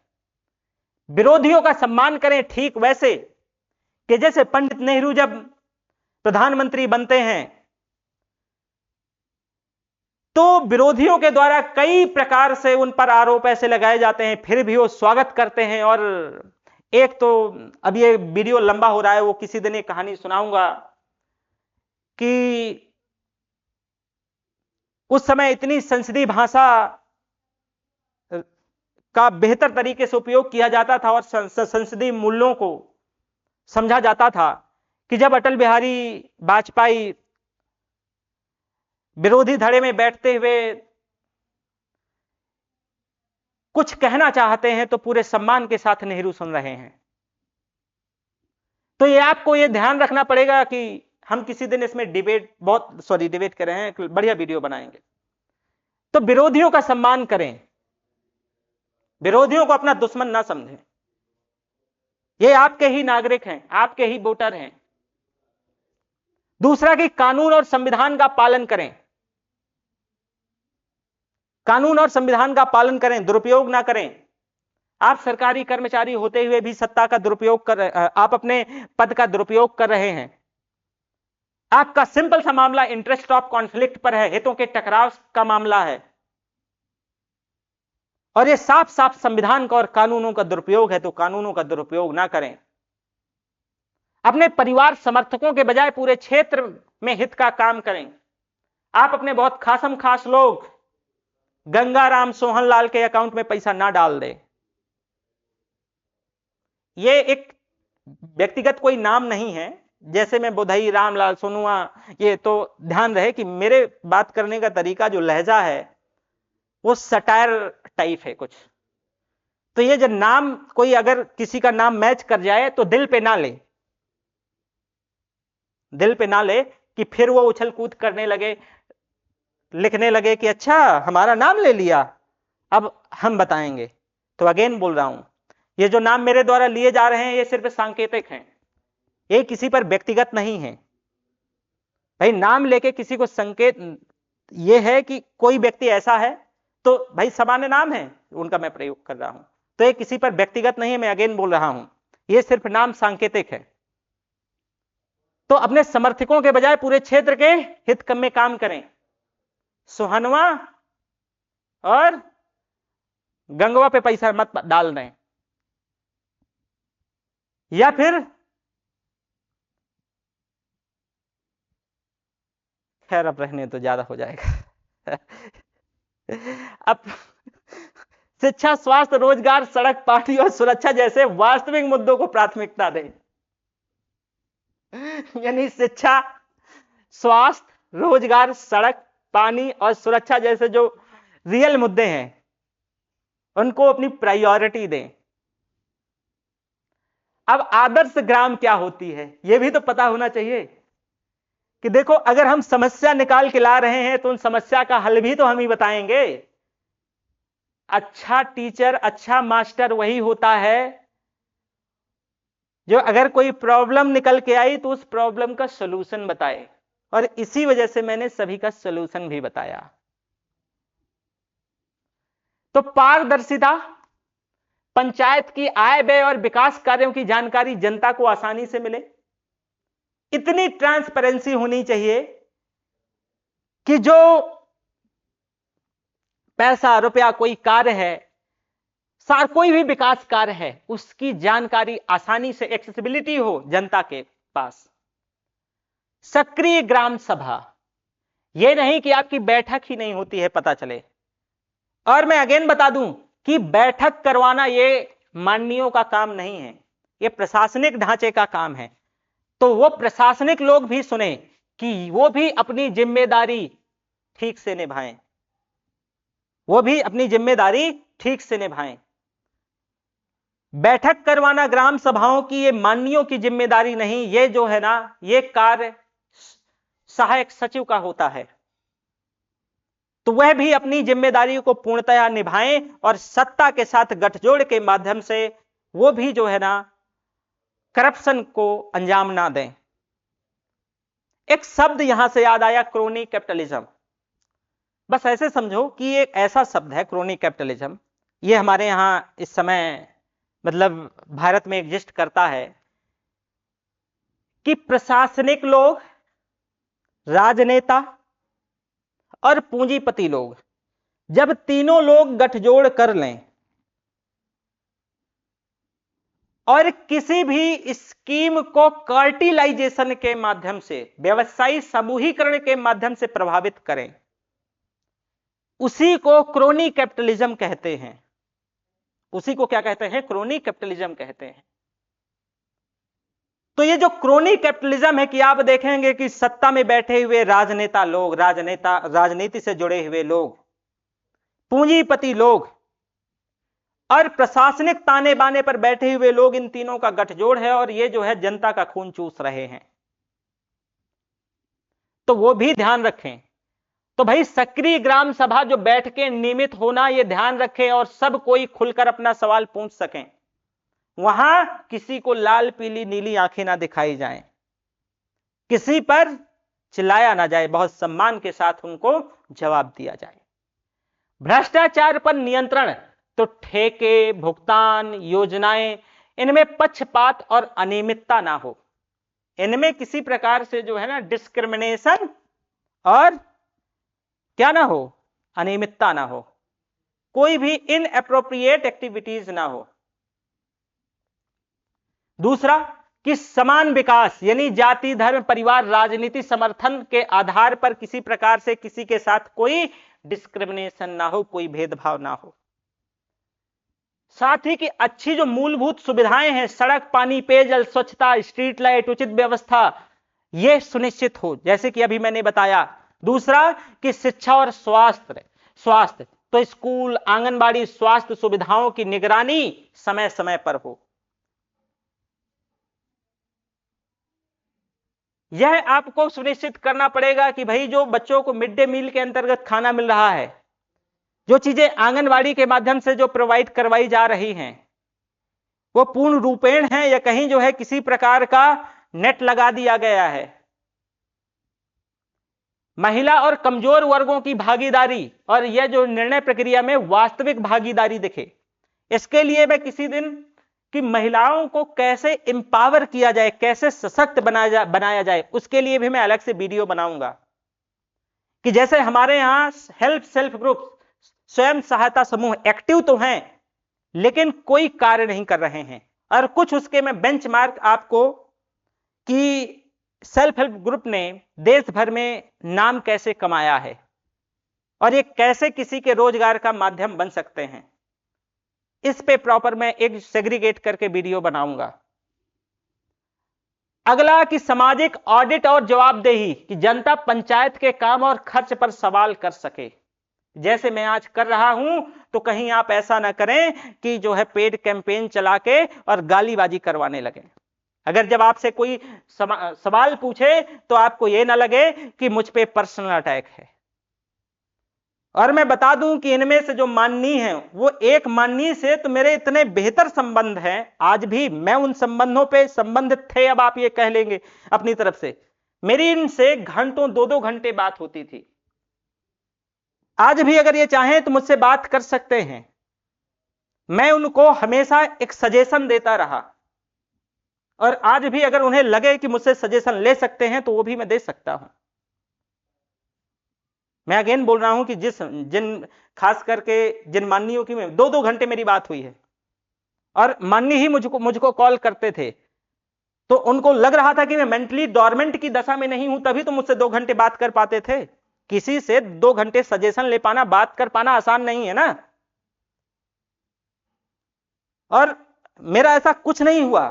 विरोधियों का सम्मान करें, ठीक वैसे कि जैसे पंडित नेहरू जब प्रधानमंत्री बनते हैं तो विरोधियों के द्वारा कई प्रकार से उन पर आरोप ऐसे लगाए जाते हैं, फिर भी वो स्वागत करते हैं। और एक तो अब ये वीडियो लंबा हो रहा है, वो किसी दिन एक कहानी सुनाऊंगा कि उस समय इतनी संसदीय भाषा का बेहतर तरीके से उपयोग किया जाता था और संसदीय मूल्यों को समझा जाता था कि जब अटल बिहारी वाजपेयी विरोधी धड़े में बैठते हुए कुछ कहना चाहते हैं तो पूरे सम्मान के साथ नेहरू सुन रहे हैं। तो ये आपको ये ध्यान रखना पड़ेगा कि हम किसी दिन इसमें डिबेट कर रहे हैं, बढ़िया वीडियो बनाएंगे। तो विरोधियों का सम्मान करें, विरोधियों को अपना दुश्मन ना समझें। ये आपके ही नागरिक हैं, आपके ही वोटर हैं। दूसरा कि कानून और संविधान का पालन करें, कानून और संविधान का पालन करें, दुरुपयोग ना करें। आप सरकारी कर्मचारी होते हुए भी सत्ता का दुरुपयोग कर रहे, आप अपने पद का दुरुपयोग कर रहे हैं। आपका सिंपल सा मामला इंटरेस्ट ऑफ कॉन्फ्लिक्ट पर है, हितों के टकराव का मामला है, और ये साफ साफ संविधान का और कानूनों का दुरुपयोग है। तो कानूनों का दुरुपयोग ना करें। अपने परिवार समर्थकों के बजाय पूरे क्षेत्र में हित का काम करें। आप अपने बहुत खासम खास लोग गंगाराम सोहनलाल के अकाउंट में पैसा ना डाल दे। ये एक व्यक्तिगत कोई नाम नहीं है, जैसे मैं बुधई, रामलाल, सोनुआ, ये तो ध्यान रहे कि मेरे बात करने का तरीका, जो लहजा है, वो सटायर टाइप है कुछ। तो ये जो नाम, कोई अगर किसी का नाम मैच कर जाए तो दिल पे ना ले, दिल पे ना ले कि फिर वो उछल कूद करने लगे, लिखने लगे कि अच्छा हमारा नाम ले लिया, अब हम बताएंगे। तो अगेन बोल रहा हूं, ये जो नाम मेरे द्वारा लिए जा रहे हैं ये सिर्फ सांकेतिक हैं, ये किसी पर व्यक्तिगत नहीं है। भाई नाम लेके किसी को संकेत ये है कि कोई व्यक्ति ऐसा है, तो भाई सामान्य नाम है उनका मैं प्रयोग कर रहा हूं, तो ये किसी पर व्यक्तिगत नहीं है। मैं अगेन बोल रहा हूं, ये सिर्फ नाम सांकेतिक है। तो अपने समर्थकों के बजाय पूरे क्षेत्र के हित में काम करें। सुहनवा और गंगवा पे पैसा मत डाल दें, या फिर खैर अब रहने तो ज्यादा हो जाएगा। अब शिक्षा, स्वास्थ्य, रोजगार, सड़क, पानी और सुरक्षा जैसे वास्तविक मुद्दों को प्राथमिकता दें। यानी शिक्षा, स्वास्थ्य, रोजगार, सड़क, पानी और सुरक्षा जैसे जो रियल मुद्दे हैं उनको अपनी प्रायोरिटी दें। अब आदर्श ग्राम क्या होती है यह भी तो पता होना चाहिए कि देखो, अगर हम समस्या निकाल के ला रहे हैं तो उन समस्या का हल भी तो हम ही बताएंगे। अच्छा टीचर, अच्छा मास्टर वही होता है जो अगर कोई प्रॉब्लम निकल के आई तो उस प्रॉब्लम का सलूशन बताए, और इसी वजह से मैंने सभी का सलूशन भी बताया। तो पारदर्शिता, पंचायत की आय, व्यय और विकास कार्यों की जानकारी जनता को आसानी से मिले, इतनी ट्रांसपेरेंसी होनी चाहिए कि जो पैसा रुपया कोई कार्य है, कोई भी विकास कार्य है, उसकी जानकारी आसानी से एक्सेसिबिलिटी हो जनता के पास। सक्रिय ग्राम सभा, यह नहीं कि आपकी बैठक ही नहीं होती है पता चले। और मैं अगेन बता दूं कि बैठक करवाना यह माननीयों का काम नहीं है, यह प्रशासनिक ढांचे का काम है। तो वो प्रशासनिक लोग भी सुने कि वो भी अपनी जिम्मेदारी ठीक से निभाएं, वो भी अपनी जिम्मेदारी ठीक से निभाएं। बैठक करवाना ग्राम सभाओं की ये माननीयों की जिम्मेदारी नहीं, ये जो है ना, ये कार्य सहायक सचिव का होता है। तो वह भी अपनी जिम्मेदारी को पूर्णतया निभाएं और सत्ता के साथ गठजोड़ के माध्यम से वो भी जो है ना करप्शन को अंजाम ना दें। एक शब्द यहां से याद आया, क्रोनी कैपिटलिज्म। बस ऐसे समझो कि एक ऐसा शब्द है क्रोनी कैपिटलिज्म, ये हमारे यहां इस समय मतलब भारत में एग्जिस्ट करता है कि प्रशासनिक लोग, राजनेता और पूंजीपति लोग, जब तीनों लोग गठजोड़ कर लें और किसी भी स्कीम को कार्टिलाइजेशन के माध्यम से, व्यवसायी समूहीकरण के माध्यम से प्रभावित करें, उसी को क्रोनी कैपिटलिज्म कहते हैं। उसी को क्या कहते हैं? क्रोनी कैपिटलिज्म कहते हैं। तो ये जो क्रोनी कैपिटलिज्म है कि आप देखेंगे कि सत्ता में बैठे हुए राजनेता लोग, राजनीति से जुड़े हुए लोग, पूंजीपति लोग और प्रशासनिक ताने बाने पर बैठे हुए लोग, इन तीनों का गठजोड़ है और ये जो है जनता का खून चूस रहे हैं। तो वो भी ध्यान रखें। तो भाई सक्रिय ग्राम सभा जो बैठ के नियमित होना, ये ध्यान रखें और सब कोई खुलकर अपना सवाल पूछ सकें। वहां किसी को लाल पीली नीली आंखें ना दिखाई जाएं, किसी पर चिल्लाया ना जाए, बहुत सम्मान के साथ उनको जवाब दिया जाए। भ्रष्टाचार पर नियंत्रण, तो ठेके, भुगतान, योजनाएं, इनमें पक्षपात और अनियमितता ना हो। इनमें किसी प्रकार से जो है ना डिस्क्रिमिनेशन और क्या ना हो, अनियमितता ना हो, कोई भी इनएप्रोप्रिएट एक्टिविटीज ना हो। दूसरा कि समान विकास, यानी जाति, धर्म, परिवार, राजनीति, समर्थन के आधार पर किसी प्रकार से किसी के साथ कोई डिस्क्रिमिनेशन ना हो, कोई भेदभाव ना हो। साथ ही कि अच्छी जो मूलभूत सुविधाएं हैं, सड़क, पानी, पेयजल, स्वच्छता, स्ट्रीट लाइट, उचित व्यवस्था, यह सुनिश्चित हो, जैसे कि अभी मैंने बताया। दूसरा कि शिक्षा और स्वास्थ्य, तो स्कूल, आंगनबाड़ी, स्वास्थ्य सुविधाओं की निगरानी समय समय पर हो। यह आपको सुनिश्चित करना पड़ेगा कि भाई जो बच्चों को मिड डे मील के अंतर्गत खाना मिल रहा है, जो चीजें आंगनबाड़ी के माध्यम से जो प्रोवाइड करवाई जा रही हैं, वो पूर्ण रूपेण है या कहीं जो है किसी प्रकार का नेट लगा दिया गया है। महिला और कमजोर वर्गों की भागीदारी और यह जो निर्णय प्रक्रिया में वास्तविक भागीदारी दिखे, इसके लिए मैं किसी दिन कि महिलाओं को कैसे एम्पावर किया जाए, कैसे सशक्त बनाया जाए, उसके लिए भी मैं अलग से वीडियो बनाऊंगा। कि जैसे हमारे यहां सेल्फ ग्रुप, स्वयं सहायता समूह एक्टिव तो हैं, लेकिन कोई कार्य नहीं कर रहे हैं। और कुछ उसके मैं बेंचमार्क आपको कि सेल्फ हेल्प ग्रुप ने देश भर में नाम कैसे कमाया है और ये कैसे किसी के रोजगार का माध्यम बन सकते हैं, इस पे प्रॉपर मैं एक सेग्रीगेट करके वीडियो बनाऊंगा। अगला कि सामाजिक ऑडिट और जवाबदेही, कि जनता पंचायत के काम और खर्च पर सवाल कर सके, जैसे मैं आज कर रहा हूं, तो कहीं आप ऐसा ना करें कि जो है पेड कैंपेन चला के और गालीबाजी करवाने लगे। अगर जब आपसे कोई सवाल पूछे तो आपको यह ना लगे कि मुझ पे पर्सनल अटैक है। और मैं बता दूं कि इनमें से जो माननीय हैं, वो एक माननीय से तो मेरे इतने बेहतर संबंध हैं, आज भी मैं उन संबंधों पे संबंधित थे, अब आप ये कह लेंगे अपनी तरफ से। मेरी इनसे घंटों 2-2 घंटे बात होती थी। आज भी अगर ये चाहें तो मुझसे बात कर सकते हैं। मैं उनको हमेशा एक सजेशन देता रहा, और आज भी अगर उन्हें लगे कि मुझसे सजेशन ले सकते हैं तो वो भी मैं दे सकता हूं। मैं अगेन बोल रहा हूं कि खास करके जिन माननीयों की 2-2 घंटे मेरी बात हुई है, और माननीय ही मुझको कॉल करते थे, तो उनको लग रहा था कि मैं मेंटली डोरमेंट की दशा में नहीं हूं, तभी तो मुझसे 2 घंटे बात कर पाते थे। किसी से 2 घंटे सजेशन ले पाना, बात कर पाना आसान नहीं है ना। और मेरा ऐसा कुछ नहीं हुआ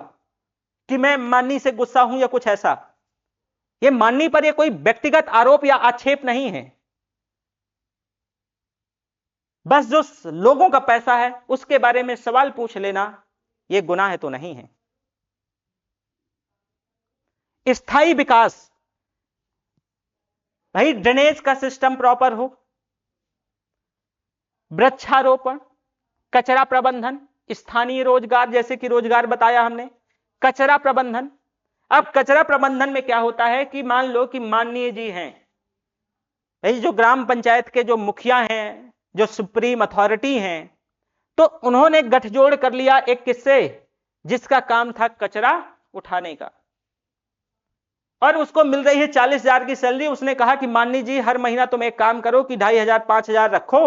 कि मैं माननीय से गुस्सा हूं या कुछ ऐसा। ये माननीय पर ये कोई व्यक्तिगत आरोप या आक्षेप नहीं है। बस जो लोगों का पैसा है उसके बारे में सवाल पूछ लेना, यह गुनाह तो नहीं है। स्थायी विकास, भाई ड्रेनेज का सिस्टम प्रॉपर हो, वृक्षारोपण, कचरा प्रबंधन, स्थानीय रोजगार, जैसे कि रोजगार बताया हमने, कचरा प्रबंधन। अब कचरा प्रबंधन में क्या होता है कि मान लो कि माननीय जी हैं, भाई जो ग्राम पंचायत के जो मुखिया हैं, जो सुप्रीम अथॉरिटी हैं, तो उन्होंने गठजोड़ कर लिया एक किससे, जिसका काम था कचरा उठाने का, और उसको मिल रही है 40,000 की सैलरी। उसने कहा कि माननीय जी हर महीना तुम एक काम करो कि 2,500-5,000 रखो,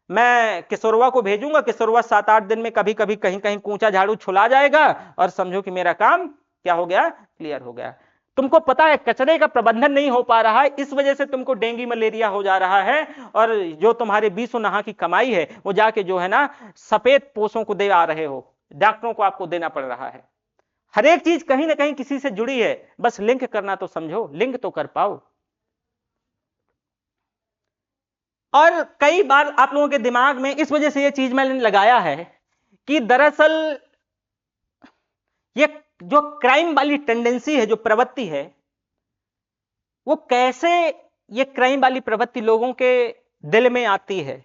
मैं किशोरवा को भेजूंगा, किशोरवा 7-8 दिन में कभी कभी कहीं कहीं कूचा झाड़ू छुला जाएगा, और समझो कि मेरा काम क्या हो गया, क्लियर हो गया। तुमको पता है कचरे का प्रबंधन नहीं हो पा रहा है, इस वजह से तुमको डेंगू मलेरिया हो जा रहा है, और जो तुम्हारे 20 नहा की कमाई है वो जाके जो है ना सफेद पोषों को दे आ रहे हो, डॉक्टरों को आपको देना पड़ रहा है। हर एक चीज कहीं ना कहीं किसी से जुड़ी है, बस लिंक करना तो समझो, लिंक तो कर पाओ। और कई बार आप लोगों के दिमाग में इस वजह से यह चीज मैंने लगाया है कि दरअसल ये जो क्राइम वाली टेंडेंसी है, जो प्रवृत्ति है, वो कैसे ये क्राइम वाली प्रवृत्ति लोगों के दिल में आती है।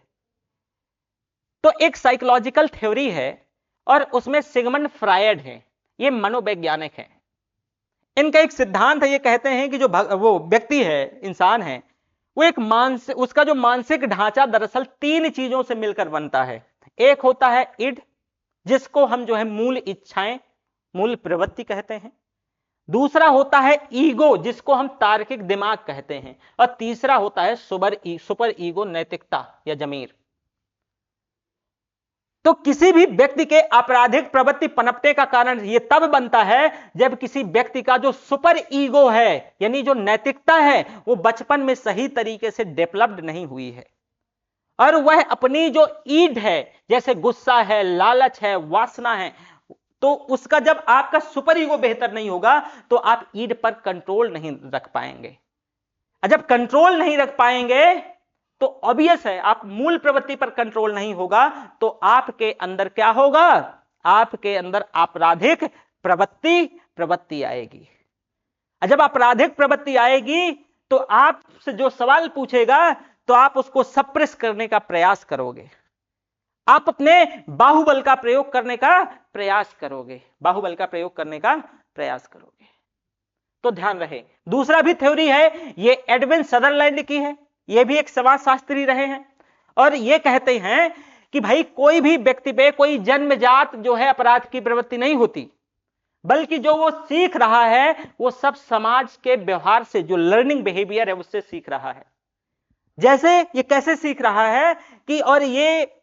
तो एक साइकोलॉजिकल थ्योरी है, और उसमें सिगमंड फ्रायड है, ये मनोवैज्ञानिक है। इनका एक सिद्धांत है, ये कहते हैं कि जो वो व्यक्ति है, इंसान है, वो एक उसका जो मानसिक ढांचा दरअसल 3 चीजों से मिलकर बनता है। एक होता है इड, जिसको हम जो है मूल इच्छाएं, मूल प्रवृत्ति कहते हैं। दूसरा होता है ईगो, जिसको हम तार्किक दिमाग कहते हैं। और तीसरा होता है सुपर ईगो, नैतिकता या जमीर। तो किसी भी व्यक्ति के आपराधिक प्रवृत्ति पनपने का कारण यह तब बनता है जब किसी व्यक्ति का जो सुपर ईगो है, यानी जो नैतिकता है, वो बचपन में सही तरीके से डेवलप्ड नहीं हुई है, और वह अपनी जो ईड है, जैसे गुस्सा है, लालच है, वासना है, तो उसका जब आपका सुपर ईगो बेहतर नहीं होगा तो आप ईड पर कंट्रोल नहीं रख पाएंगे। जब कंट्रोल नहीं रख पाएंगे तो ऑब्वियस है, आप मूल प्रवृत्ति पर कंट्रोल नहीं होगा तो आपके अंदर क्या होगा, आपके अंदर आपराधिक प्रवृत्ति आएगी। जब आपराधिक प्रवृत्ति आएगी तो आपसे जो सवाल पूछेगा तो आप उसको सप्रेस करने का प्रयास करोगे, आप अपने बाहुबल का प्रयोग करने का प्रयास करोगे, बाहुबल का प्रयोग करने का प्रयास करोगे। तो ध्यान रहे। दूसरा भी थ्योरी है, ये एडविन सदरलैंड की है, ये भी एक समाजशास्त्री रहे हैं, और ये कहते हैं कि भाई कोई भी व्यक्ति पे कोई जन्मजात जो है अपराध की प्रवृत्ति नहीं होती, बल्कि जो वो सीख रहा है वो सब समाज के व्यवहार से, जो लर्निंग बिहेवियर है उससे सीख रहा है। जैसे ये कैसे सीख रहा है कि, और ये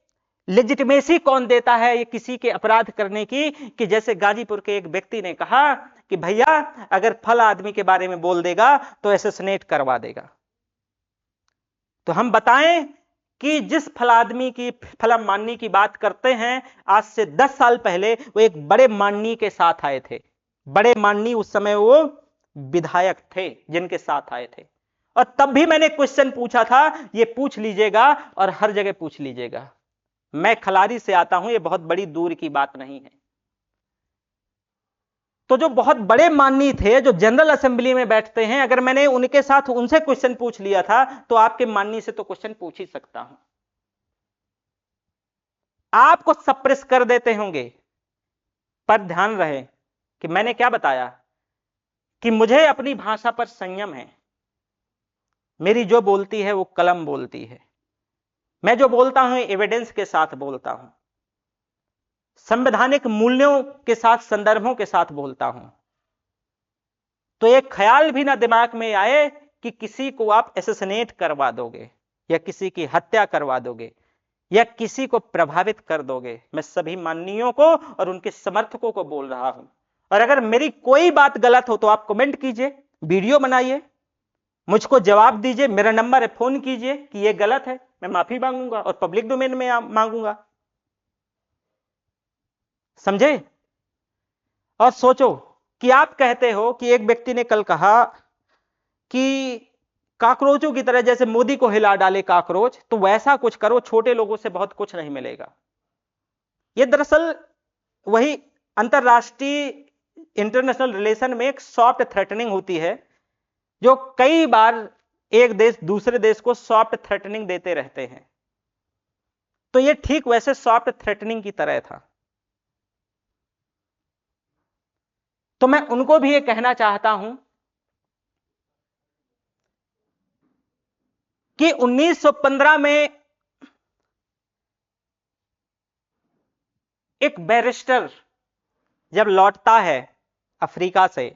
लेजिटिमेसी कौन देता है ये किसी के अपराध करने की, कि जैसे गाजीपुर के एक व्यक्ति ने कहा कि भैया अगर फल आदमी के बारे में बोल देगा तो असैसिनेट करवा देगा। तो हम बताएं कि जिस फल आदमी की, फला माननी की बात करते हैं, आज से 10 साल पहले वो एक बड़े माननी के साथ आए थे। बड़े माननी उस समय वो विधायक थे जिनके साथ आए थे, और तब भी मैंने क्वेश्चन पूछा था, ये पूछ लीजिएगा और हर जगह पूछ लीजिएगा। मैं खलारी से आता हूं, ये बहुत बड़ी दूर की बात नहीं है। तो जो बहुत बड़े माननी थे, जो जनरल असेंबली में बैठते हैं, अगर मैंने उनके साथ उनसे क्वेश्चन पूछ लिया था तो आपके माननी से तो क्वेश्चन पूछ ही सकता हूं। आपको सप्रेस कर देते होंगे, पर ध्यान रहे कि मैंने क्या बताया कि मुझे अपनी भाषा पर संयम है। मेरी जो बोलती है वो कलम बोलती है। मैं जो बोलता हूं एविडेंस के साथ बोलता हूं, संवैधानिक मूल्यों के साथ, संदर्भों के साथ बोलता हूं। तो एक ख्याल भी ना दिमाग में आए कि किसी को आप असैसिनेट करवा दोगे या किसी की हत्या करवा दोगे या किसी को प्रभावित कर दोगे। मैं सभी माननीयों को और उनके समर्थकों को बोल रहा हूं, और अगर मेरी कोई बात गलत हो तो आप कमेंट कीजिए, वीडियो बनाइए, मुझको जवाब दीजिए, मेरा नंबर है, फोन कीजिए कि यह गलत है, मैं माफी मांगूंगा और पब्लिक डोमेन में मांगूंगा। समझे? और सोचो कि आप कहते हो कि एक व्यक्ति ने कल कहा कि काकरोचों की तरह जैसे मोदी को हिला डाले काकरोच, तो वैसा कुछ करो, छोटे लोगों से बहुत कुछ नहीं मिलेगा। यह दरअसल वही अंतरराष्ट्रीय इंटरनेशनल रिलेशन में एक सॉफ्ट थ्रेटनिंग होती है, जो कई बार एक देश दूसरे देश को सॉफ्ट थ्रेटनिंग देते रहते हैं। तो यह ठीक वैसे सॉफ्ट थ्रेटनिंग की तरह था। तो मैं उनको भी ये कहना चाहता हूं कि 1915 में एक बैरिस्टर जब लौटता है अफ्रीका से,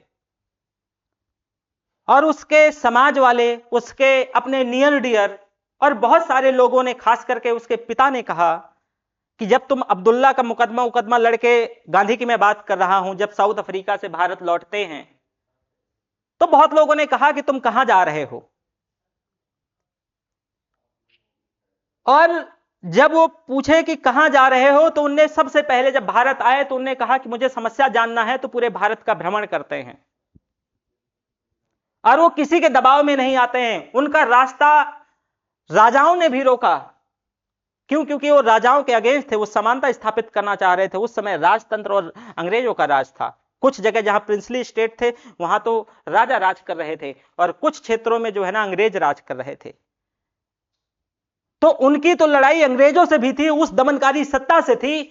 और उसके समाज वाले, उसके अपने नियर डियर और बहुत सारे लोगों ने, खास करके उसके पिता ने कहा कि जब तुम अब्दुल्ला का मुकदमा लड़के, गांधी की मैं बात कर रहा हूं, जब साउथ अफ्रीका से भारत लौटते हैं तो बहुत लोगों ने कहा कि तुम कहां जा रहे हो। और जब वो पूछे कि कहां जा रहे हो तो उनने सबसे पहले, जब भारत आए तो उनने कहा कि मुझे समस्या जानना है, तो पूरे भारत का भ्रमण करते हैं। और वो किसी के दबाव में नहीं आते हैं। उनका रास्ता राजाओं ने भी रोका। क्यों? क्योंकि वो राजाओं के अगेंस्ट थे, वो समानता स्थापित करना चाह रहे थे। उस समय राजतंत्र और अंग्रेजों का राज था। कुछ जगह जहां प्रिंसली स्टेट थे वहां तो राजा राज कर रहे थे, और कुछ क्षेत्रों में जो है ना अंग्रेज राज कर रहे थे। तो उनकी तो लड़ाई अंग्रेजों से भी थी, उस दमनकारी सत्ता से थी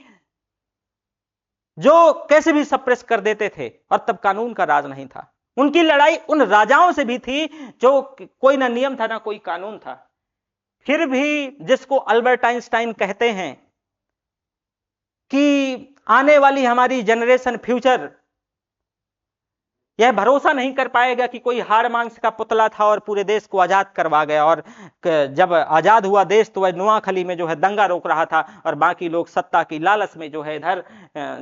जो कैसे भी सप्रेस कर देते थे, और तब कानून का राज नहीं था। उनकी लड़ाई उन राजाओं से भी थी जो कोई ना नियम था ना कोई कानून था। फिर भी जिसको अल्बर्ट आइंस्टाइन कहते हैं कि आने वाली हमारी जनरेशन, फ्यूचर, यह भरोसा नहीं कर पाएगा कि कोई हाड़ मांस का पुतला था और पूरे देश को आजाद करवा गया, और जब आजाद हुआ देश तो वह नोआखली में जो है दंगा रोक रहा था, और बाकी लोग सत्ता की लालच में जो है इधर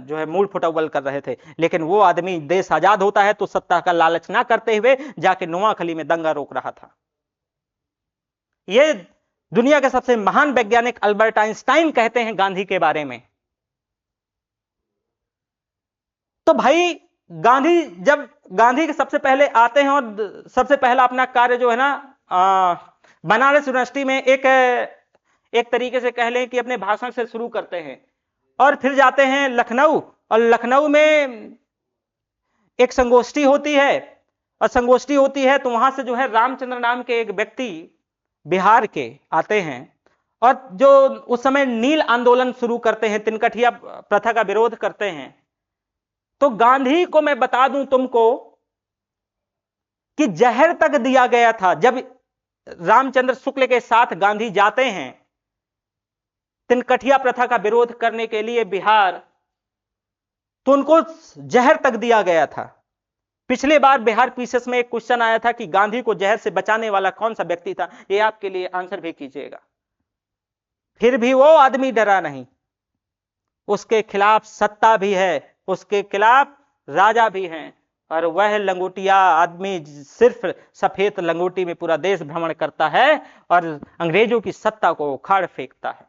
जो है मूल फुटअव्वल कर रहे थे। लेकिन वो आदमी, देश आजाद होता है तो सत्ता का लालच ना करते हुए जाके नोआखली में दंगा रोक रहा था। ये दुनिया के सबसे महान वैज्ञानिक अल्बर्ट आइंस्टाइन कहते हैं गांधी के बारे में। तो भाई गांधी के सबसे पहले आते हैं और सबसे पहला अपना कार्य जो है ना बनारस यूनिवर्सिटी में एक तरीके से कह लें कि अपने भाषण से शुरू करते हैं, और फिर जाते हैं लखनऊ, और लखनऊ में एक संगोष्ठी होती है, और संगोष्ठी होती है तो वहां से जो है रामचंद्र नाम के एक व्यक्ति बिहार के आते हैं, और जो उस समय नील आंदोलन शुरू करते हैं, तिनकठिया प्रथा का विरोध करते हैं। तो गांधी को मैं बता दूं तुमको कि जहर तक दिया गया था। जब रामचंद्र शुक्ल के साथ गांधी जाते हैं तिनकठिया प्रथा का विरोध करने के लिए बिहार, तो उनको जहर तक दिया गया था। पिछले बार बिहार पीसीएस में एक क्वेश्चन आया था कि गांधी को जहर से बचाने वाला कौन सा व्यक्ति था, ये आपके लिए आंसर भी कीजिएगा। फिर भी वो आदमी डरा नहीं, उसके खिलाफ सत्ता भी है, उसके खिलाफ राजा भी हैं, और वह लंगोटिया आदमी सिर्फ सफेद लंगोटी में पूरा देश भ्रमण करता है और अंग्रेजों की सत्ता को उखाड़ फेंकता है।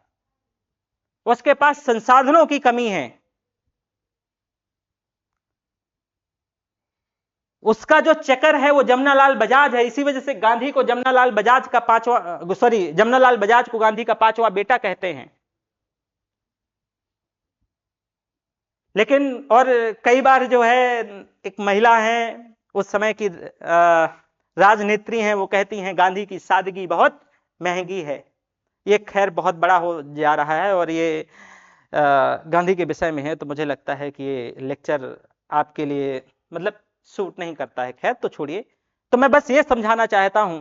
उसके पास संसाधनों की कमी है। उसका जो चक्कर है वो जमनालाल बजाज है। इसी वजह से गांधी को जमनालाल बजाज का जमनालाल बजाज को गांधी का पांचवा बेटा कहते हैं। लेकिन और कई बार जो है एक महिला है, उस समय की राजनेत्री हैं, वो कहती हैं गांधी की सादगी बहुत महंगी है। ये खैर बहुत बड़ा हो जा रहा है और ये गांधी के विषय में है, तो मुझे लगता है कि ये लेक्चर आपके लिए मतलब सूट नहीं करता है। खैर तो छोड़िए। तो मैं बस ये समझाना चाहता हूं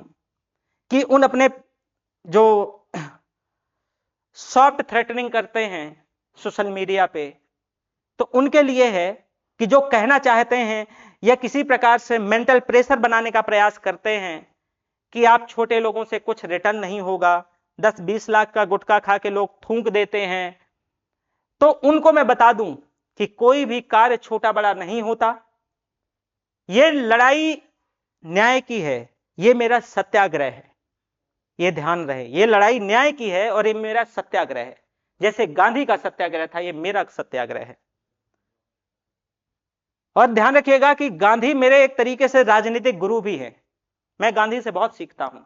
कि उन अपने जो सॉफ्ट थ्रेटनिंग करते हैं सोशल मीडिया पे, तो उनके लिए है कि जो कहना चाहते हैं या किसी प्रकार से मेंटल प्रेशर बनाने का प्रयास करते हैं कि आप छोटे लोगों से कुछ रिटर्न नहीं होगा, 10-20 लाख का गुटखा खा के लोग थूक देते हैं, तो उनको मैं बता दूं कि कोई भी कार्य छोटा बड़ा नहीं होता। ये लड़ाई न्याय की है, ये मेरा सत्याग्रह है, ये ध्यान रहे। ये लड़ाई न्याय की है और ये मेरा सत्याग्रह है। जैसे गांधी का सत्याग्रह था, ये मेरा सत्याग्रह है। और ध्यान रखिएगा कि गांधी मेरे एक तरीके से राजनीतिक गुरु भी हैं। मैं गांधी से बहुत सीखता हूं।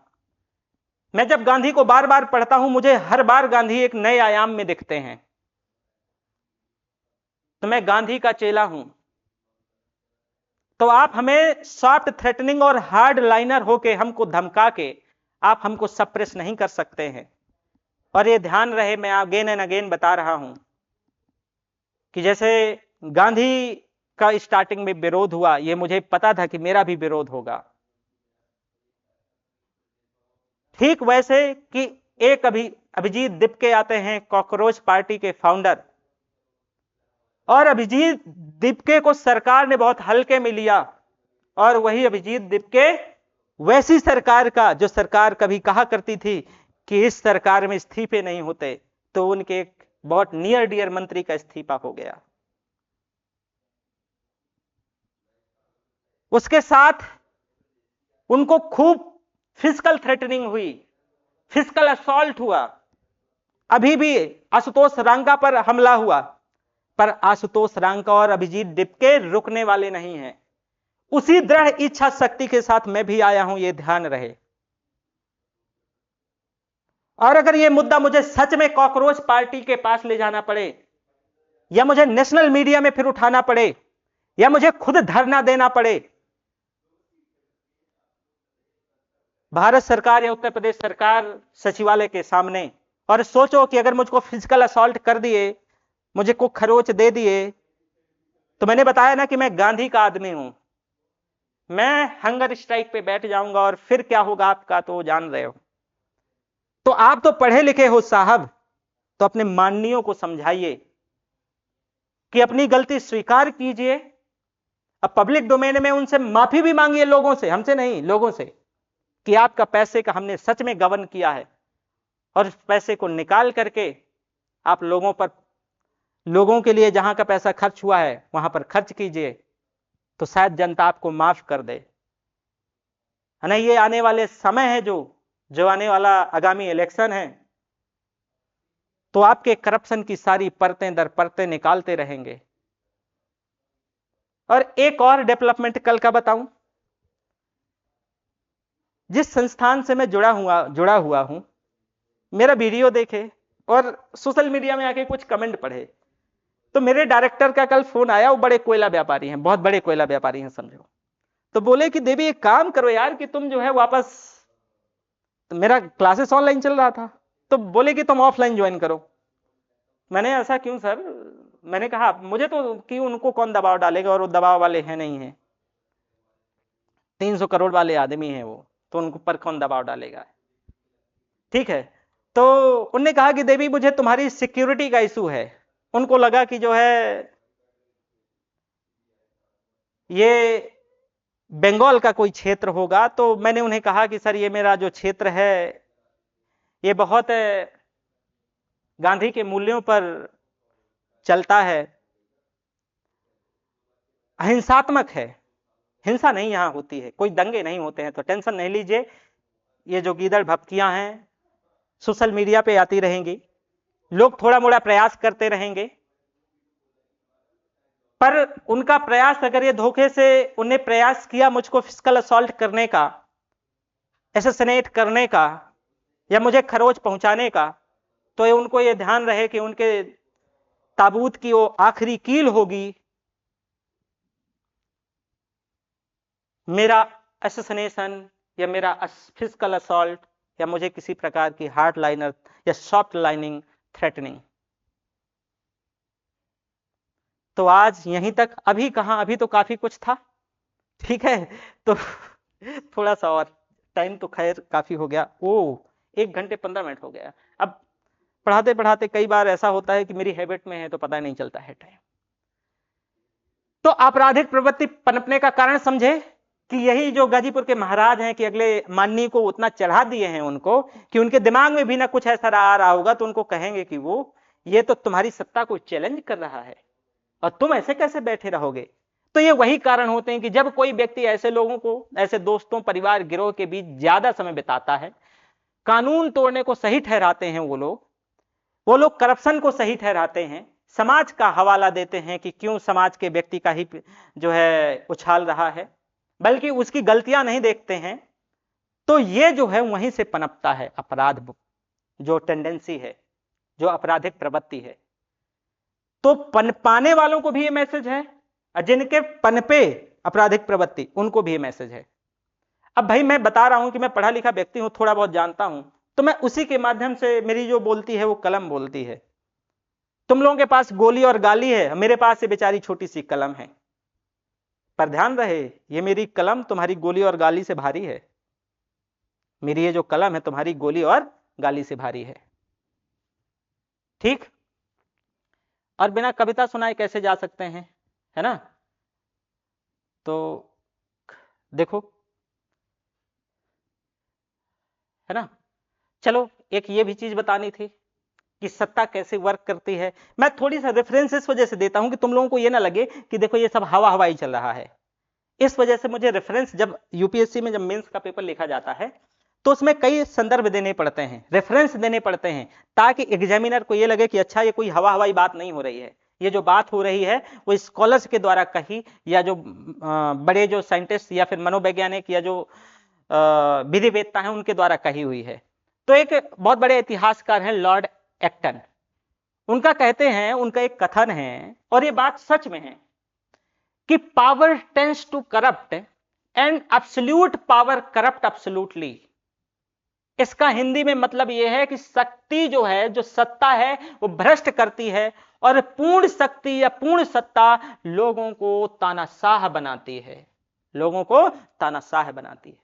मैं जब गांधी को बार बार पढ़ता हूं, मुझे हर बार गांधी एक नए आयाम में दिखते हैं। तो मैं गांधी का चेला हूं। तो आप हमें सॉफ्ट थ्रेटनिंग और हार्ड लाइनर होके हमको धमका के आप हमको सप्रेस नहीं कर सकते हैं। और ये ध्यान रहे, मैं अगेन एंड अगेन बता रहा हूं कि जैसे गांधी का स्टार्टिंग में विरोध हुआ, ये मुझे पता था कि मेरा भी विरोध होगा। ठीक वैसे कि एक अभिजीत दीपके आते हैं, कॉकरोच पार्टी के फाउंडर, और अभिजीत दीपके को सरकार ने बहुत हल्के में लिया। और वही अभिजीत दीपके वैसी सरकार का, जो सरकार कभी कहा करती थी कि इस सरकार में इस्तीफे नहीं होते, तो उनके एक बहुत नियर डियर मंत्री का इस्तीफा हो गया। उसके साथ उनको खूब फिजिकल थ्रेटनिंग हुई, फिजिकल असॉल्ट हुआ। अभी भी आशुतोष रांका पर हमला हुआ, पर आशुतोष रांका और अभिजीत दीपके रुकने वाले नहीं हैं। उसी दृढ़ इच्छा शक्ति के साथ मैं भी आया हूं, यह ध्यान रहे। और अगर यह मुद्दा मुझे सच में कॉकरोच पार्टी के पास ले जाना पड़े, या मुझे नेशनल मीडिया में फिर उठाना पड़े, या मुझे खुद धरना देना पड़े भारत सरकार या उत्तर प्रदेश सरकार सचिवालय के सामने, और सोचो कि अगर मुझको फिजिकल असॉल्ट कर दिए, मुझे को खरोच दे दिए, तो मैंने बताया ना कि मैं गांधी का आदमी हूं, मैं हंगर स्ट्राइक पे बैठ जाऊंगा और फिर क्या होगा आपका तो जान रहे हो। तो आप तो पढ़े लिखे हो साहब, तो अपने माननीयों को समझाइए कि अपनी गलती स्वीकार कीजिए। अब पब्लिक डोमेन में उनसे माफी भी मांगिए, लोगों से, हमसे नहीं, लोगों से, कि आपका पैसे का हमने सच में गबन किया है, और इस पैसे को निकाल करके आप लोगों के लिए जहां का पैसा खर्च हुआ है वहां पर खर्च कीजिए, तो शायद जनता आपको माफ कर दे। है ना। ये आने वाले समय है, जो आने वाला आगामी इलेक्शन है, तो आपके करप्शन की सारी परतें दर परतें निकालते रहेंगे। और एक और डेवलपमेंट कल का बताऊं, जिस संस्थान से मैं जुड़ा हुआ हूं, मेरा वीडियो देखे और सोशल मीडिया में आके कुछ कमेंट पढ़े, तो मेरे डायरेक्टर का कल फोन आया। वो बड़े कोयला व्यापारी हैं, बहुत बड़े कोयला व्यापारी हैं समझो। तो बोले कि देवी एक काम करो यार, कि तुम जो है वापस, तो मेरा क्लासेस ऑनलाइन चल रहा था, तो बोले कि तुम ऑफलाइन ज्वाइन करो। मैंने ऐसा क्यों सर? मैंने कहा मुझे तो कि उनको कौन दबाव डालेगा, और वो दबाव वाले हैं नहीं है, 300 करोड़ वाले आदमी हैं वो, तो उनको पर कौन दबाव डालेगा। ठीक है। तो उनने कहा कि देवी मुझे तुम्हारी सिक्योरिटी का इशू है। उनको लगा कि जो है ये बंगाल का कोई क्षेत्र होगा। तो मैंने उन्हें कहा कि सर ये मेरा जो क्षेत्र है ये बहुत गांधी के मूल्यों पर चलता है, अहिंसात्मक है, हिंसा नहीं यहां होती है, कोई दंगे नहीं होते हैं, तो टेंशन नहीं लीजिए। ये जो गीदड़ भपकियां हैं सोशल मीडिया पे आती रहेंगी, लोग थोड़ा मोड़ा प्रयास करते रहेंगे, पर उनका प्रयास अगर ये धोखे से उन्हें प्रयास किया मुझको फिजिकल असॉल्ट करने का, एसेसिनेट करने का या मुझे खरोच पहुंचाने का, तो उनको ये ध्यान रहे कि उनके ताबूत की वो आखिरी कील होगी मेरा एसेसिनेशन या मेरा फिजिकल असॉल्ट या मुझे किसी प्रकार की हार्ड लाइनर या सॉफ्ट लाइनिंग थ्रेटनिंग। तो आज यहीं तक। अभी कहां, अभी तो काफी कुछ था, ठीक है। तो थोड़ा सा और टाइम तो खैर काफी हो गया। ओ 1 घंटे 15 मिनट हो गया। अब पढ़ाते पढ़ाते कई बार ऐसा होता है कि मेरी हैबिट में है तो पता नहीं चलता है टाइम। तो आपराधिक प्रवृत्ति पनपने का कारण समझे कि यही जो गाजीपुर के महाराज हैं कि अगले माननीय को उतना चढ़ा दिए हैं उनको कि उनके दिमाग में भी ना कुछ ऐसा आ रहा होगा, तो उनको कहेंगे कि वो ये तो तुम्हारी सत्ता को चैलेंज कर रहा है और तुम ऐसे कैसे बैठे रहोगे। तो ये वही कारण होते हैं कि जब कोई व्यक्ति ऐसे लोगों को, ऐसे दोस्तों परिवार गिरोह के बीच ज्यादा समय बिताता है, कानून तोड़ने को सही ठहराते हैं वो लोग करप्शन को सही ठहराते हैं, समाज का हवाला देते हैं कि क्यों समाज के व्यक्ति का ही जो है उछाल रहा है, बल्कि उसकी गलतियां नहीं देखते हैं। तो ये जो है वहीं से पनपता है अपराध, जो टेंडेंसी है, जो आपराधिक प्रवृत्ति है। तो पनपाने वालों को भी ये मैसेज है और जिनके पनपे आपराधिक प्रवृत्ति उनको भी ये मैसेज है। अब भाई मैं बता रहा हूं कि मैं पढ़ा लिखा व्यक्ति हूं, थोड़ा बहुत जानता हूं, तो मैं उसी के माध्यम से, मेरी जो बोलती है वो कलम बोलती है। तुम लोगों के पास गोली और गाली है, मेरे पास ये बेचारी छोटी सी कलम है। पर ध्यान रहे ये मेरी कलम तुम्हारी गोली और गाली से भारी है। मेरी ये जो कलम है तुम्हारी गोली और गाली से भारी है, ठीक। और बिना कविता सुनाए कैसे जा सकते हैं, है ना। तो देखो, है ना। चलो एक ये भी चीज बतानी थी कि सत्ता कैसे वर्क करती है। मैं थोड़ी सा रेफरेंस इस वजह से देता हूं कि तुम लोगों को ये ना लगे कि देखो ये सब हवा हवाई चल रहा है। इस वजह से मुझे रेफरेंस, जब यूपीएससी में जब मेंस का पेपर लिखा जाता है तो उसमें कई संदर्भ देने पड़ते हैं, रेफरेंस देने पड़ते हैं, ताकि एग्जामिनर को ये लगे कि अच्छा ये कोई हवा हवाई बात नहीं हो रही है, ये जो बात हो रही है वो स्कॉलर्स के द्वारा कही, या जो बड़े जो साइंटिस्ट या फिर मनोवैज्ञानिक या जो विधिवेत्ता हैं उनके द्वारा कही हुई है। तो एक बहुत बड़े इतिहासकार हैं लॉर्ड एक्टन, उनका कहते हैं, उनका एक कथन है और ये बात सच में है कि power tends to corrupt and absolute power corrupt absolutely. इसका हिंदी में मतलब यह है कि शक्ति जो है, जो सत्ता है वो भ्रष्ट करती है और पूर्ण शक्ति या पूर्ण सत्ता लोगों को तानाशाह बनाती है, लोगों को तानाशाह बनाती है।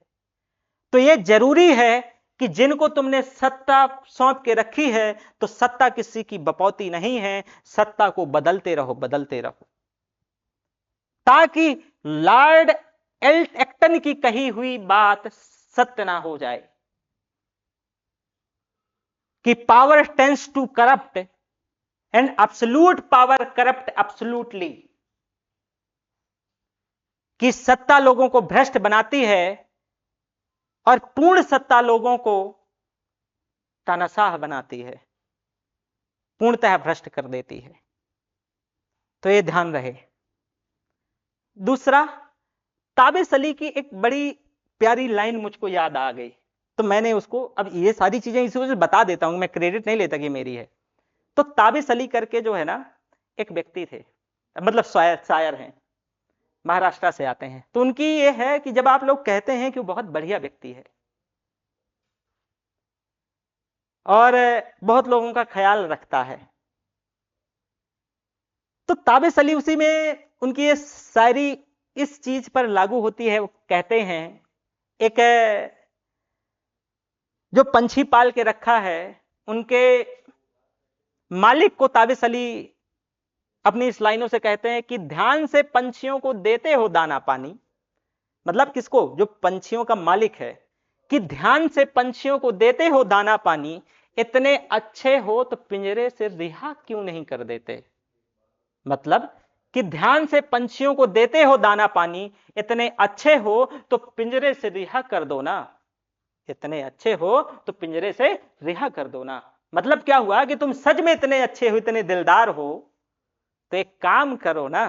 तो यह जरूरी है कि जिनको तुमने सत्ता सौंप के रखी है, तो सत्ता किसी की बपौती नहीं है, सत्ता को बदलते रहो, बदलते रहो, ताकि लॉर्ड एक्टन की कही हुई बात सत्य ना हो जाए कि power tends to corrupt and absolute power corrupt absolutely, कि सत्ता लोगों को भ्रष्ट बनाती है और पूर्ण सत्ता लोगों को तानाशाह बनाती है, पूर्णतः भ्रष्ट कर देती है। तो ये ध्यान रहे। दूसरा, ताबिस अली की एक बड़ी प्यारी लाइन मुझको याद आ गई, तो मैंने उसको, अब ये सारी चीजें इसी वजह से बता देता हूं, मैं क्रेडिट नहीं लेता कि मेरी है। तो ताबिस अली करके जो है ना एक व्यक्ति थे, मतलब शायर हैं, महाराष्ट्र से आते हैं। तो उनकी ये है कि जब आप लोग कहते हैं कि वो बहुत बढ़िया व्यक्ति है और बहुत लोगों का ख्याल रखता है, तो ताबिस अली उसी में उनकी ये शायरी इस चीज पर लागू होती है। वो कहते हैं, एक जो पंछी पाल के रखा है उनके मालिक को ताबिस अली अपनी इस लाइनों से कहते हैं कि ध्यान से पंछियों को देते हो दाना पानी। मतलब किसको? जो पंछियों का मालिक है, कि ध्यान से पंछियों को देते हो दाना पानी, इतने अच्छे हो तो पिंजरे से रिहा क्यों नहीं कर देते। मतलब कि ध्यान से पंछियों को देते हो दाना पानी, इतने अच्छे हो तो पिंजरे से रिहा कर दो ना। इतने अच्छे हो तो पिंजरे से रिहा कर दो ना। मतलब क्या हुआ कि तुम सच में इतने अच्छे हो, इतने दिलदार हो, तो एक काम करो ना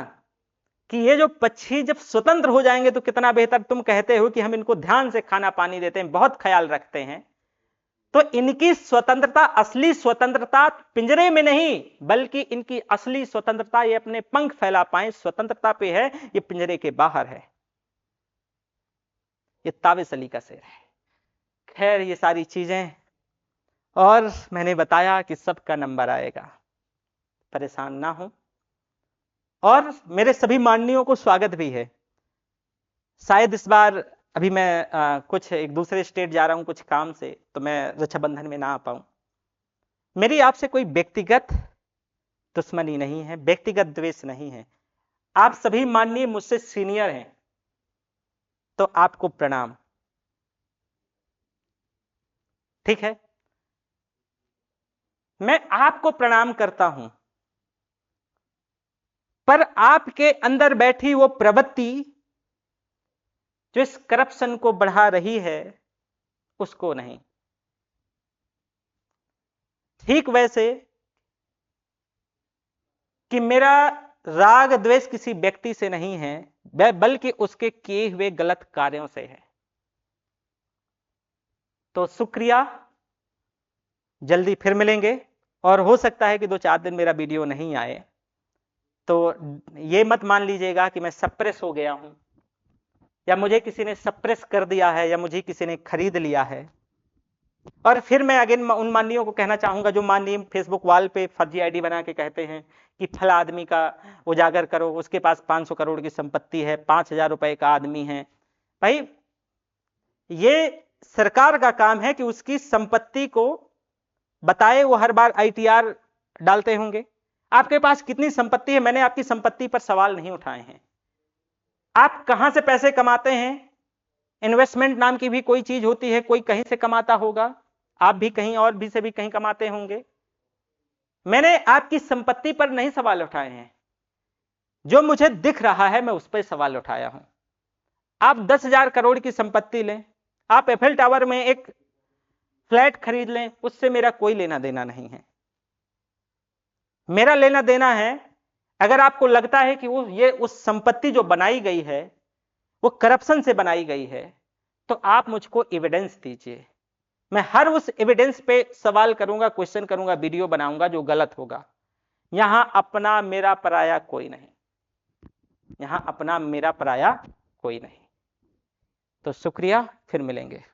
कि ये जो पक्षी जब स्वतंत्र हो जाएंगे तो कितना बेहतर। तुम कहते हो कि हम इनको ध्यान से खाना पानी देते हैं, बहुत ख्याल रखते हैं, तो इनकी स्वतंत्रता, असली स्वतंत्रता पिंजरे में नहीं, बल्कि इनकी असली स्वतंत्रता ये अपने पंख फैला पाए स्वतंत्रता पे है, ये पिंजरे के बाहर है। ये ताबिस अली का शेर है। खैर ये सारी चीजें, और मैंने बताया कि सबका नंबर आएगा, परेशान ना हो। और मेरे सभी माननीयों को स्वागत भी है। शायद इस बार अभी मैं कुछ एक दूसरे स्टेट जा रहा हूं कुछ काम से, तो मैं रक्षाबंधन में ना आ पाऊं। मेरी आपसे कोई व्यक्तिगत दुश्मनी नहीं है, व्यक्तिगत द्वेष नहीं है। आप सभी माननीय मुझसे सीनियर हैं, तो आपको प्रणाम, ठीक है। मैं आपको प्रणाम करता हूं, पर आपके अंदर बैठी वो प्रवृत्ति जो इस करप्शन को बढ़ा रही है, उसको नहीं। ठीक वैसे कि मेरा राग द्वेष किसी व्यक्ति से नहीं है, बल्कि उसके किए हुए गलत कार्यों से है। तो शुक्रिया, जल्दी फिर मिलेंगे। और हो सकता है कि 2-4 दिन मेरा वीडियो नहीं आए, तो ये मत मान लीजिएगा कि मैं सप्रेस हो गया हूं, या मुझे किसी ने सप्रेस कर दिया है, या मुझे किसी ने खरीद लिया है। और फिर मैं अगेन उन माननीयों को कहना चाहूंगा जो माननीय फेसबुक वॉल पे फर्जी आईडी बना के कहते हैं कि फला आदमी का उजागर करो, उसके पास 500 करोड़ की संपत्ति है, 5,000 रुपए का आदमी है। भाई ये सरकार का काम है कि उसकी संपत्ति को बताए, वो हर बार आईटीआर डालते होंगे। आपके पास कितनी संपत्ति है, मैंने आपकी संपत्ति पर सवाल नहीं उठाए हैं। आप कहां से पैसे कमाते हैं, इन्वेस्टमेंट नाम की भी कोई चीज होती है, कोई कहीं से कमाता होगा, आप भी कहीं और भी से भी कहीं कमाते होंगे। मैंने आपकी संपत्ति पर नहीं सवाल उठाए हैं, जो मुझे दिख रहा है मैं उस पर सवाल उठाया हूं। आप 10,000 करोड़ की संपत्ति लें, आप एफएल टावर में एक फ्लैट खरीद लें, उससे मेरा कोई लेना देना नहीं है। मेरा लेना देना है, अगर आपको लगता है कि ये उस संपत्ति जो बनाई गई है वो करप्शन से बनाई गई है, तो आप मुझको एविडेंस दीजिए। मैं हर उस एविडेंस पे सवाल करूंगा, क्वेश्चन करूंगा, वीडियो बनाऊंगा जो गलत होगा। यहां अपना मेरा पराया कोई नहीं, यहां अपना मेरा पराया कोई नहीं। तो शुक्रिया, फिर मिलेंगे।